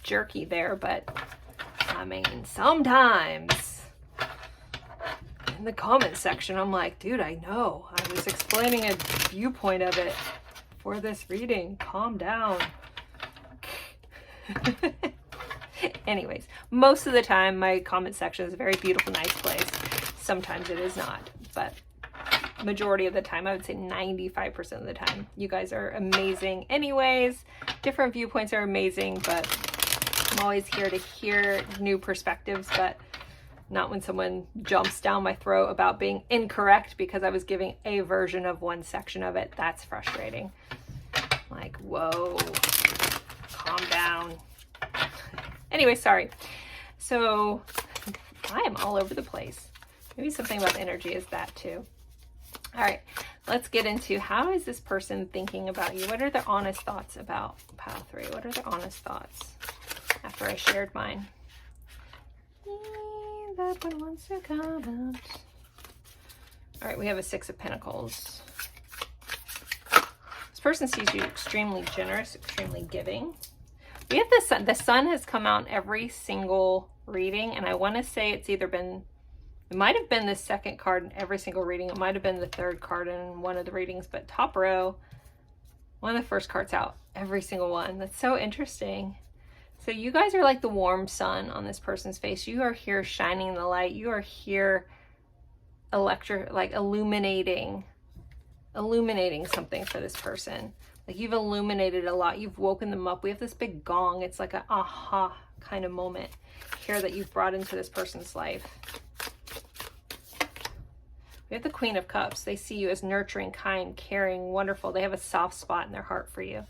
jerky there, but I mean, sometimes in the comment section, I'm like, dude, I know. I was explaining a viewpoint of it for this reading. Calm down. Anyways, most of the time, my comment section is a very beautiful, nice place. Sometimes it is not, but majority of the time, I would say 95% of the time, you guys are amazing anyways. Different viewpoints are amazing, but I'm always here to hear new perspectives, but not when someone jumps down my throat about being incorrect because I was giving a version of one section of it. That's frustrating. Like, whoa, calm down. Anyway, sorry. So I am all over the place. Maybe something about energy is that too. All right, let's get into how is this person thinking about you? What are their honest thoughts about pile 3? What are their honest thoughts after I shared mine? That one wants to comment. All right, we have a 6 of Pentacles. This person sees you extremely generous, extremely giving. We have the sun. The sun has come out in every single reading, and I want to say it's either been, it might have been the second card in every single reading. It might have been the third card in one of the readings, but top row, one of the first cards out, every single one. That's so interesting. So you guys are like the warm sun on this person's face. You are here shining the light. You are here illuminating something for this person. Like you've illuminated a lot. You've woken them up. We have this big gong. It's like an aha kind of moment here that you've brought into this person's life. We have the Queen of Cups. They see you as nurturing, kind, caring, wonderful. They have a soft spot in their heart for you.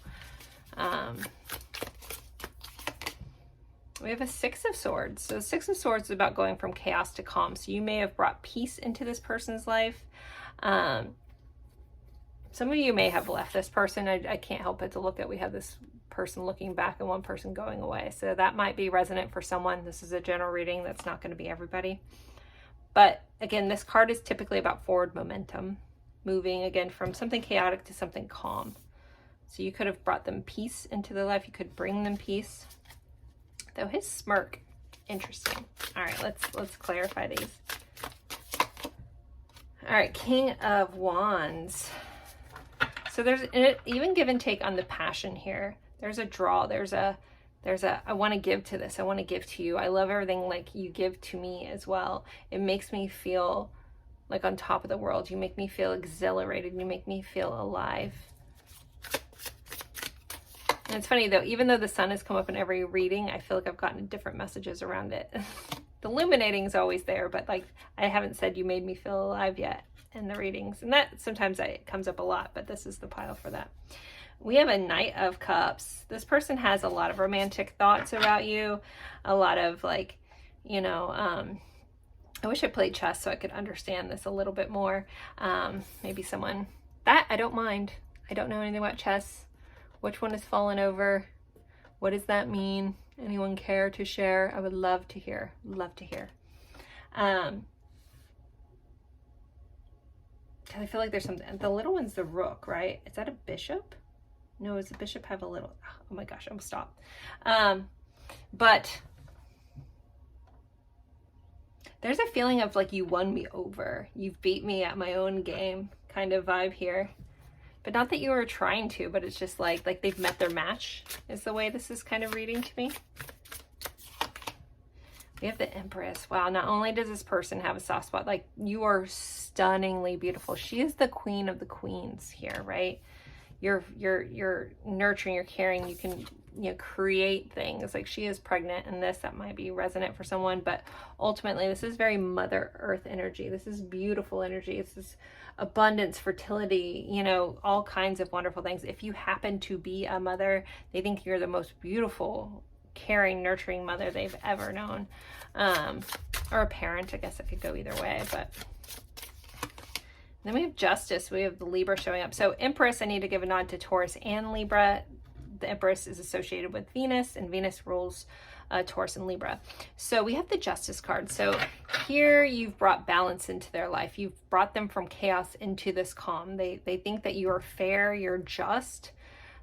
We have a 6 of Swords. So 6 of Swords is about going from chaos to calm. So you may have brought peace into this person's life. Some of you may have left this person. I can't help but to look at, we have this person looking back and one person going away. So that might be resonant for someone. This is a general reading. That's not going to be everybody. But again, this card is typically about forward momentum, moving again from something chaotic to something calm. So you could have brought them peace into their life. You could bring them peace. Though his smirk Interesting. All right, let's clarify these. All right, King of Wands. So there's an even give and take on the passion here. There's a draw. There's a I want to give to this. I want to give to you. I love everything like you give to me as well. It makes me feel like on top of the world. You make me feel exhilarated. You make me feel alive. And it's funny though, even though the sun has come up in every reading, I feel like I've gotten different messages around it. The illuminating is always there, but like I haven't said you made me feel alive yet in the readings. And that sometimes it comes up a lot, but this is the pile for that. We have a Knight of Cups. This person has a lot of romantic thoughts about you, a lot of like, you know, I wish I played chess so I could understand this a little bit more. Maybe someone that I don't mind. I don't know anything about chess. Which one has fallen over? What does that mean? Anyone care to share? I would love to hear. Love to hear. Because I feel like there's something. The little one's the rook, right? Is that a bishop? No, does the bishop have a little? Oh my gosh, I'm gonna stop. But there's a feeling of like you won me over. You've beat me at my own game kind of vibe here. But not that you were trying to, but it's just like they've met their match is the way this is kind of reading to me. We have the Empress. Wow, not only does this person have a soft spot, like you are stunningly beautiful. She is the queen of the queens here, right? You're nurturing, you're caring, you can, you know, create things. Like she is pregnant and that might be resonant for someone, but ultimately this is very Mother Earth energy. This is beautiful energy. This is abundance, fertility, you know, all kinds of wonderful things. If you happen to be a mother, they think you're the most beautiful, caring, nurturing mother they've ever known. Or a parent, I guess it could go either way, but then we have Justice. We have the Libra showing up. So Empress, I need to give a nod to Taurus and Libra. The Empress is associated with Venus, and Venus rules Taurus and Libra. So we have the Justice card. So here you've brought balance into their life. You've brought them from chaos into this calm. They think that you are fair, you're just,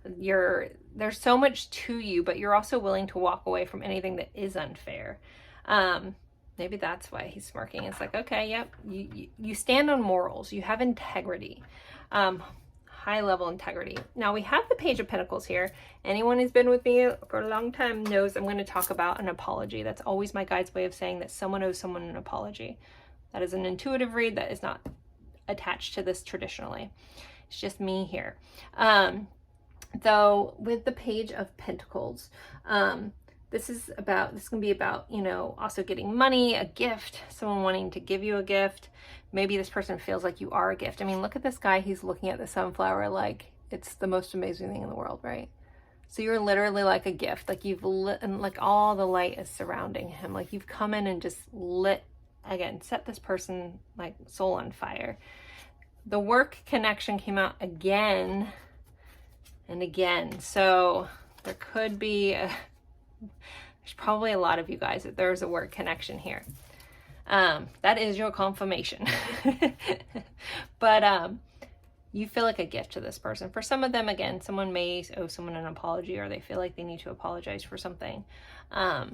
there's so much to you, but you're also willing to walk away from anything that is unfair. Maybe that's why he's smirking. It's like, okay, yep, you stand on morals. You have integrity, high level integrity. Now we have the Page of Pentacles here. Anyone who's been with me for a long time knows I'm going to talk about an apology. That's always my guide's way of saying that someone owes someone an apology. That is an intuitive read that is not attached to this traditionally. It's just me here. Though with the Page of Pentacles, this can be about, you know, also getting money, a gift, someone wanting to give you a gift. Maybe this person feels like you are a gift. I mean, look at this guy. He's looking at the sunflower like it's the most amazing thing in the world, right? So you're literally like a gift. Like you've lit, and like all the light is surrounding him. Like you've come in and just lit, again, set this person like soul on fire. The work connection came out again and again. So there could be there's probably a lot of you guys that there's a work connection here. That is your confirmation. But you feel like a gift to this person. For some of them, again, someone may owe someone an apology, or they feel like they need to apologize for something. But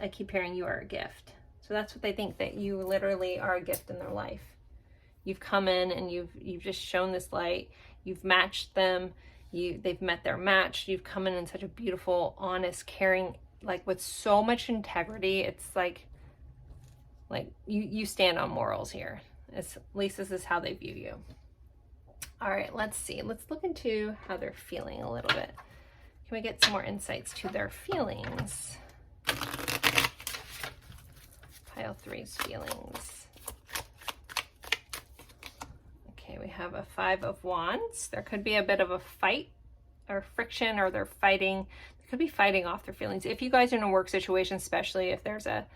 I keep hearing you are a gift. So that's what they think, that you literally are a gift in their life. You've come in and you've just shown this light. You've matched them. They've met their match. You've come in such a beautiful, honest, caring, like with so much integrity. It's like you stand on morals here. At least this is how they view you. All right, let's see. Let's look into how they're feeling a little bit. Can we get some more insights to their feelings? Pile 3's feelings. Okay, we have a 5 of Wands. There could be a bit of a fight or friction, or they're fighting. They could be fighting off their feelings. If you guys are in a work situation, especially if there's a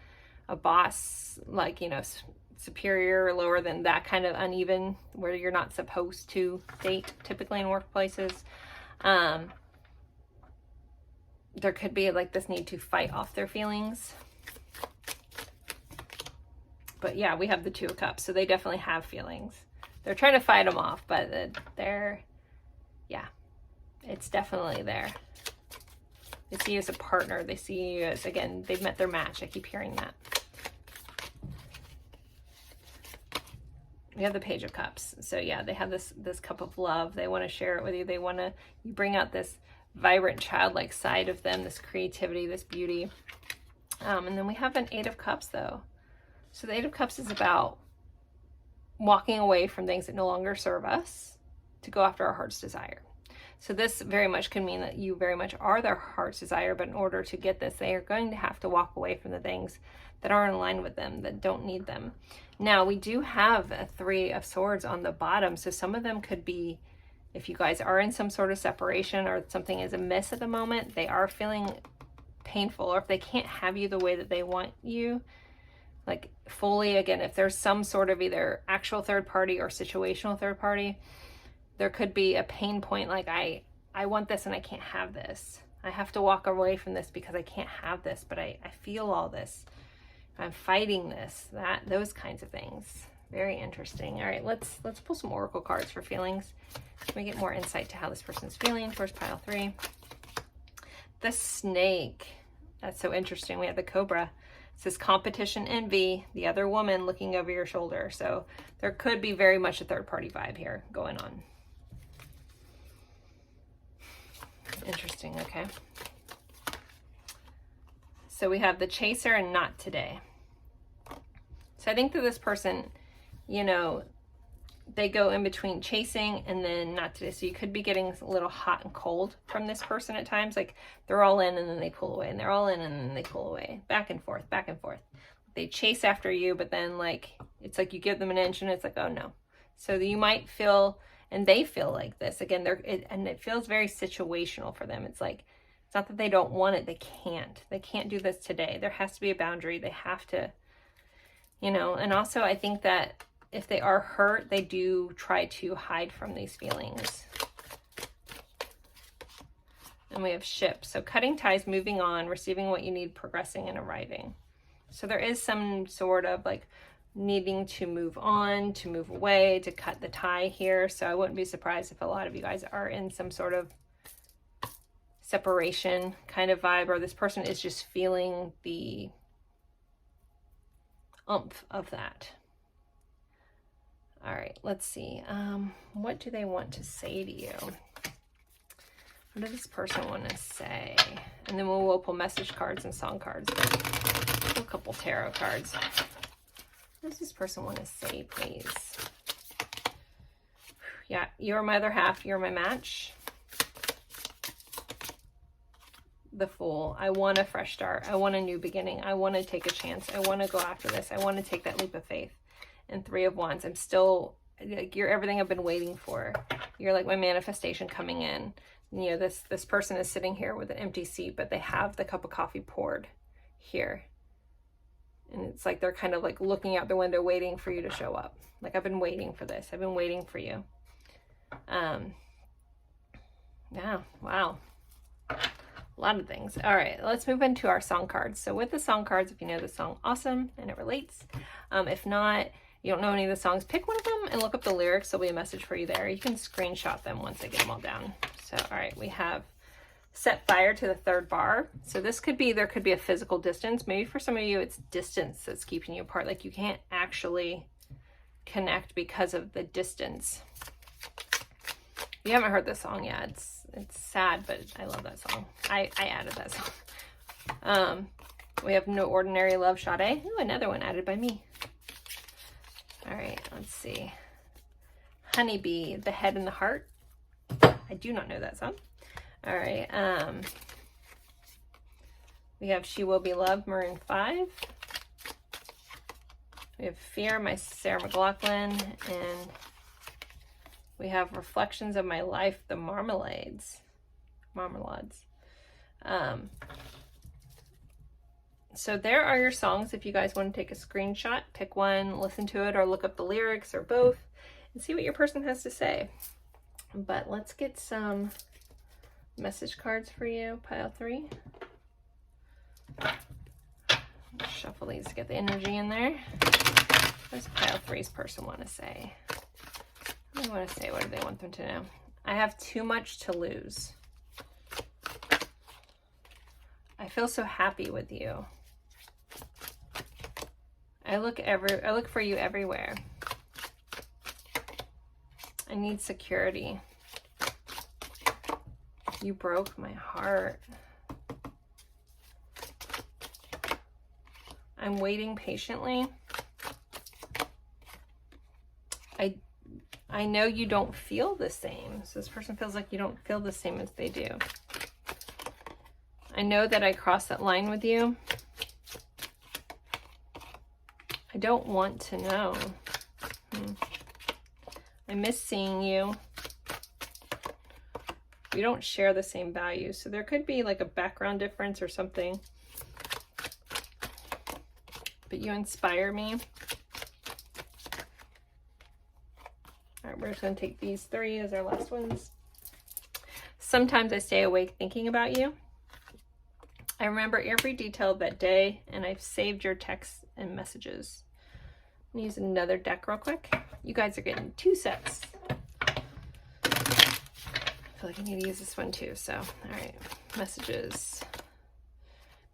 boss, like, you know, superior or lower, than that kind of uneven where you're not supposed to date typically in workplaces, there could be like this need to fight off their feelings. But yeah, we have the 2 of Cups, so they definitely have feelings. They're trying to fight them off, but yeah, it's definitely there. They see you as a partner. They see you as, again, they've met their match. I keep hearing that. We have the Page of Cups. So yeah, they have this cup of love. They want to share it with you. They want to, you bring out this vibrant childlike side of them, this creativity, this beauty. And then we have an Eight of Cups though. So the Eight of Cups is about walking away from things that no longer serve us to go after our heart's desire. So this very much can mean that you very much are their heart's desire, but in order to get this, they are going to have to walk away from the things that aren't in line with them, that don't need them. Now, we do have a Three of Swords on the bottom, so some of them could be, if you guys are in some sort of separation or something is amiss at the moment, they are feeling painful, or if they can't have you the way that they want you, like fully, again, if there's some sort of either actual third party or situational third party, there could be a pain point, like I want this and I can't have this. I have to walk away from this because I can't have this, but I feel all this. I'm fighting this, those kinds of things. Very interesting. All right, let's pull some oracle cards for feelings. Let me get more insight to how this person's feeling. First pile 3. The Snake. That's so interesting. We have the Cobra. It says competition, envy, the other woman looking over your shoulder. So there could be very much a third party vibe here going on. Interesting, okay. So we have the Chaser and Not Today. So I think that this person, you know, they go in between chasing and then not today. So you could be getting a little hot and cold from this person at times. Like they're all in and then they pull away, and they're all in and then they pull away. Back and forth, back and forth. They chase after you, but then like, it's like you give them an inch and it's like, oh no. So you might feel, and they feel like this. Again, and it feels very situational for them. It's like, it's not that they don't want it. They can't. They can't do this today. There has to be a boundary. They have to, you know, and also I think that if they are hurt, they do try to hide from these feelings. And we have Ship. So cutting ties, moving on, receiving what you need, progressing and arriving. So there is some sort of like needing to move on, to move away, to cut the tie here. So I wouldn't be surprised if a lot of you guys are in some sort of separation kind of vibe, or this person is just feeling the oomph of that. All right, let's see. What do they want to say to you? What does this person want to say? And then we'll pull message cards and song cards. Pull a couple tarot cards. What does this person want to say, please? Yeah, you're my other half. You're my match. The Fool. I want a fresh start. I want a new beginning. I want to take a chance. I want to go after this. I want to take that leap of faith. And Three of Wands. I'm still, like, you're everything I've been waiting for. You're like my manifestation coming in. You know, this person is sitting here with an empty seat, but they have the cup of coffee poured here. And it's like they're kind of like looking out the window waiting for you to show up. Like, I've been waiting for this. I've been waiting for you. Yeah, wow. A lot of things. All right, let's move into our song cards. So with the song cards, if you know the song, awesome, and it relates. If not, you don't know any of the songs, pick one of them and look up the lyrics. There'll be a message for you there. You can screenshot them once I get them all down. So, all right, we have set fire to the third bar. So this could be, there could be a physical distance. Maybe for some of you, it's distance that's keeping you apart. Like you can't actually connect because of the distance. You haven't heard this song yet. It's sad, but I love that song. I added that song. We have No Ordinary Love, Sade. Ooh, another one added by me. All right, let's see. Honeybee, The Head and the Heart. I do not know that song. All right. We have She Will Be Loved, Maroon 5. We have Fear, my Sarah McLachlan, and we have Reflections of My Life, the Marmalades. So there are your songs. If you guys want to take a screenshot, pick one, listen to it, or look up the lyrics, or both, and see what your person has to say. But let's get some message cards for you, pile 3. Shuffle these to get the energy in there. What does pile 3's person want to say? What do they want to say? What do they want them to know? I have too much to lose. I feel so happy with you. I look for you everywhere. I need security. You broke my heart. I'm waiting patiently. I know you don't feel the same. So this person feels like you don't feel the same as they do. I know that I crossed that line with you. I don't want to know. I miss seeing you. We don't share the same values. So there could be like a background difference or something. But you inspire me. All right, we're just going to take these 3 as our last ones. Sometimes I stay awake thinking about you. I remember every detail of that day, and I've saved your texts and messages. I'm going to use another deck real quick. You guys are getting 2 sets. I feel like I need to use this one too. So, all right, messages.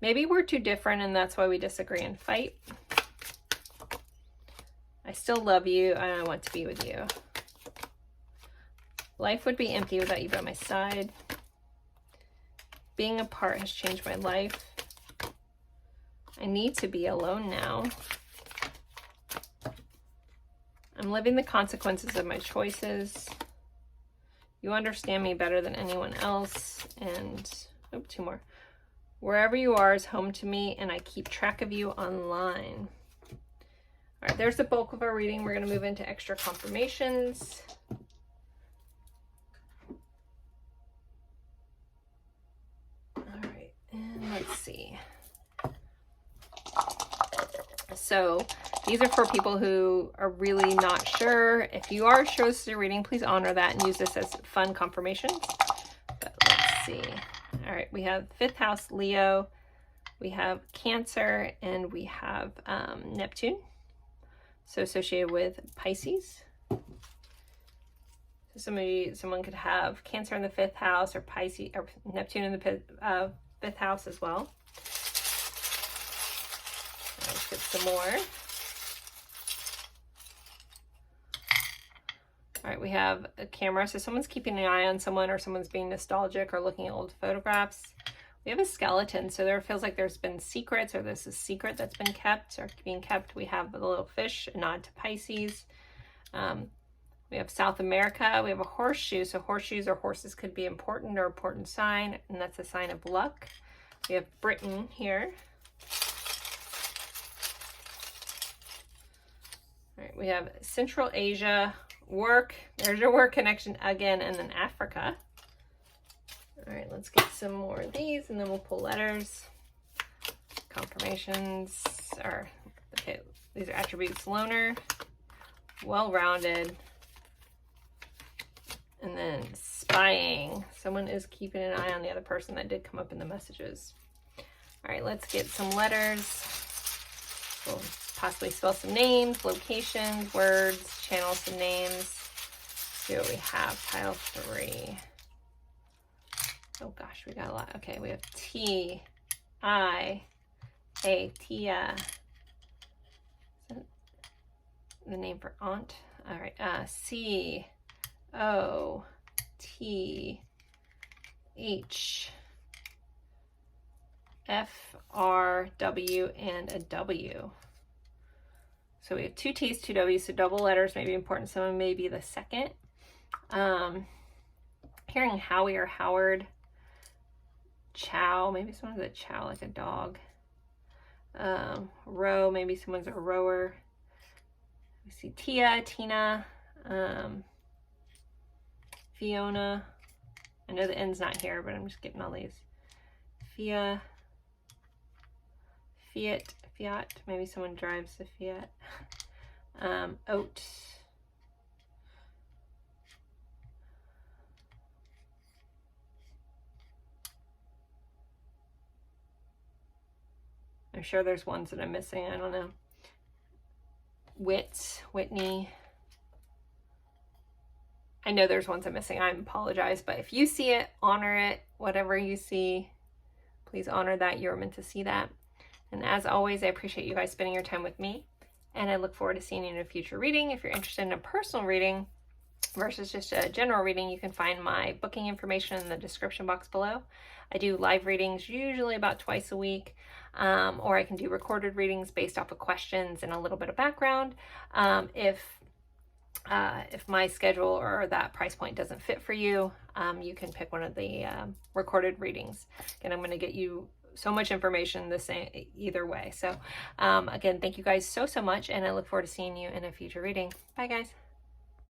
Maybe we're too different and that's why we disagree and fight. I still love you and I want to be with you. Life would be empty without you by my side. Being apart has changed my life. I need to be alone now. I'm living the consequences of my choices. You understand me better than anyone else. And, oh, 2 more. Wherever you are is home to me, and I keep track of you online. All right, there's the bulk of our reading. We're going to move into extra confirmations. All right, and let's see. So these are for people who are really not sure. If you are sure this is a reading, please honor that and use this as fun confirmations. But let's see. All right, we have 5th house, Leo, we have Cancer, and we have Neptune. So associated with Pisces. So someone could have Cancer in the 5th house or Pisces or Neptune in the 5th house as well. Let's get some more. All right, we have a camera. So someone's keeping an eye on someone, or someone's being nostalgic or looking at old photographs. We have a skeleton. So there feels like there's been secrets, or this is a secret that's been kept or being kept. We have the little fish, a nod to Pisces. We have South America. We have a horseshoe. So horseshoes or horses could be important or important sign, and that's a sign of luck. We have Britain here. All right, we have Central Asia, work. There's your work connection again, and then Africa. All right, let's get some more of these, and then we'll pull letters. Confirmations are, okay, these are attributes. Loner, well-rounded, and then spying. Someone is keeping an eye on the other person. That did come up in the messages. All right, let's get some letters. We'll possibly spell some names, locations, words, channel some names. See what we have. Pile 3. Oh gosh, we got a lot. Okay, we have T, I, A, Tia. Is that the name for aunt? All right, C, O, T, H, F, R, W, and a W. So we have 2 T's, 2 W's, so double letters may be important. Someone may be the second. Hearing Howie or Howard. Chow, maybe someone's a chow, like a dog. Row, maybe someone's a rower. We see Tia, Tina, Fiona. I know the N's not here, but I'm just getting all these. Fiat, maybe someone drives the Fiat. Oat. I'm sure there's ones that I'm missing. I don't know. Whitney. I know there's ones I'm missing. I apologize. But if you see it, honor it. Whatever you see, Please honor that. You're meant to see that. And as always, I appreciate you guys spending your time with me. And I look forward to seeing you in a future reading. If you're interested in a personal reading versus just a general reading, you can find my booking information in the description box below. I do live readings usually about twice a week, or I can do recorded readings based off of questions and a little bit of background. If my schedule or that price point doesn't fit for you, you can pick one of the recorded readings. And I'm going to get you so much information the same either way. So again, thank you guys so much, and I look forward to seeing you in a future reading. Bye guys.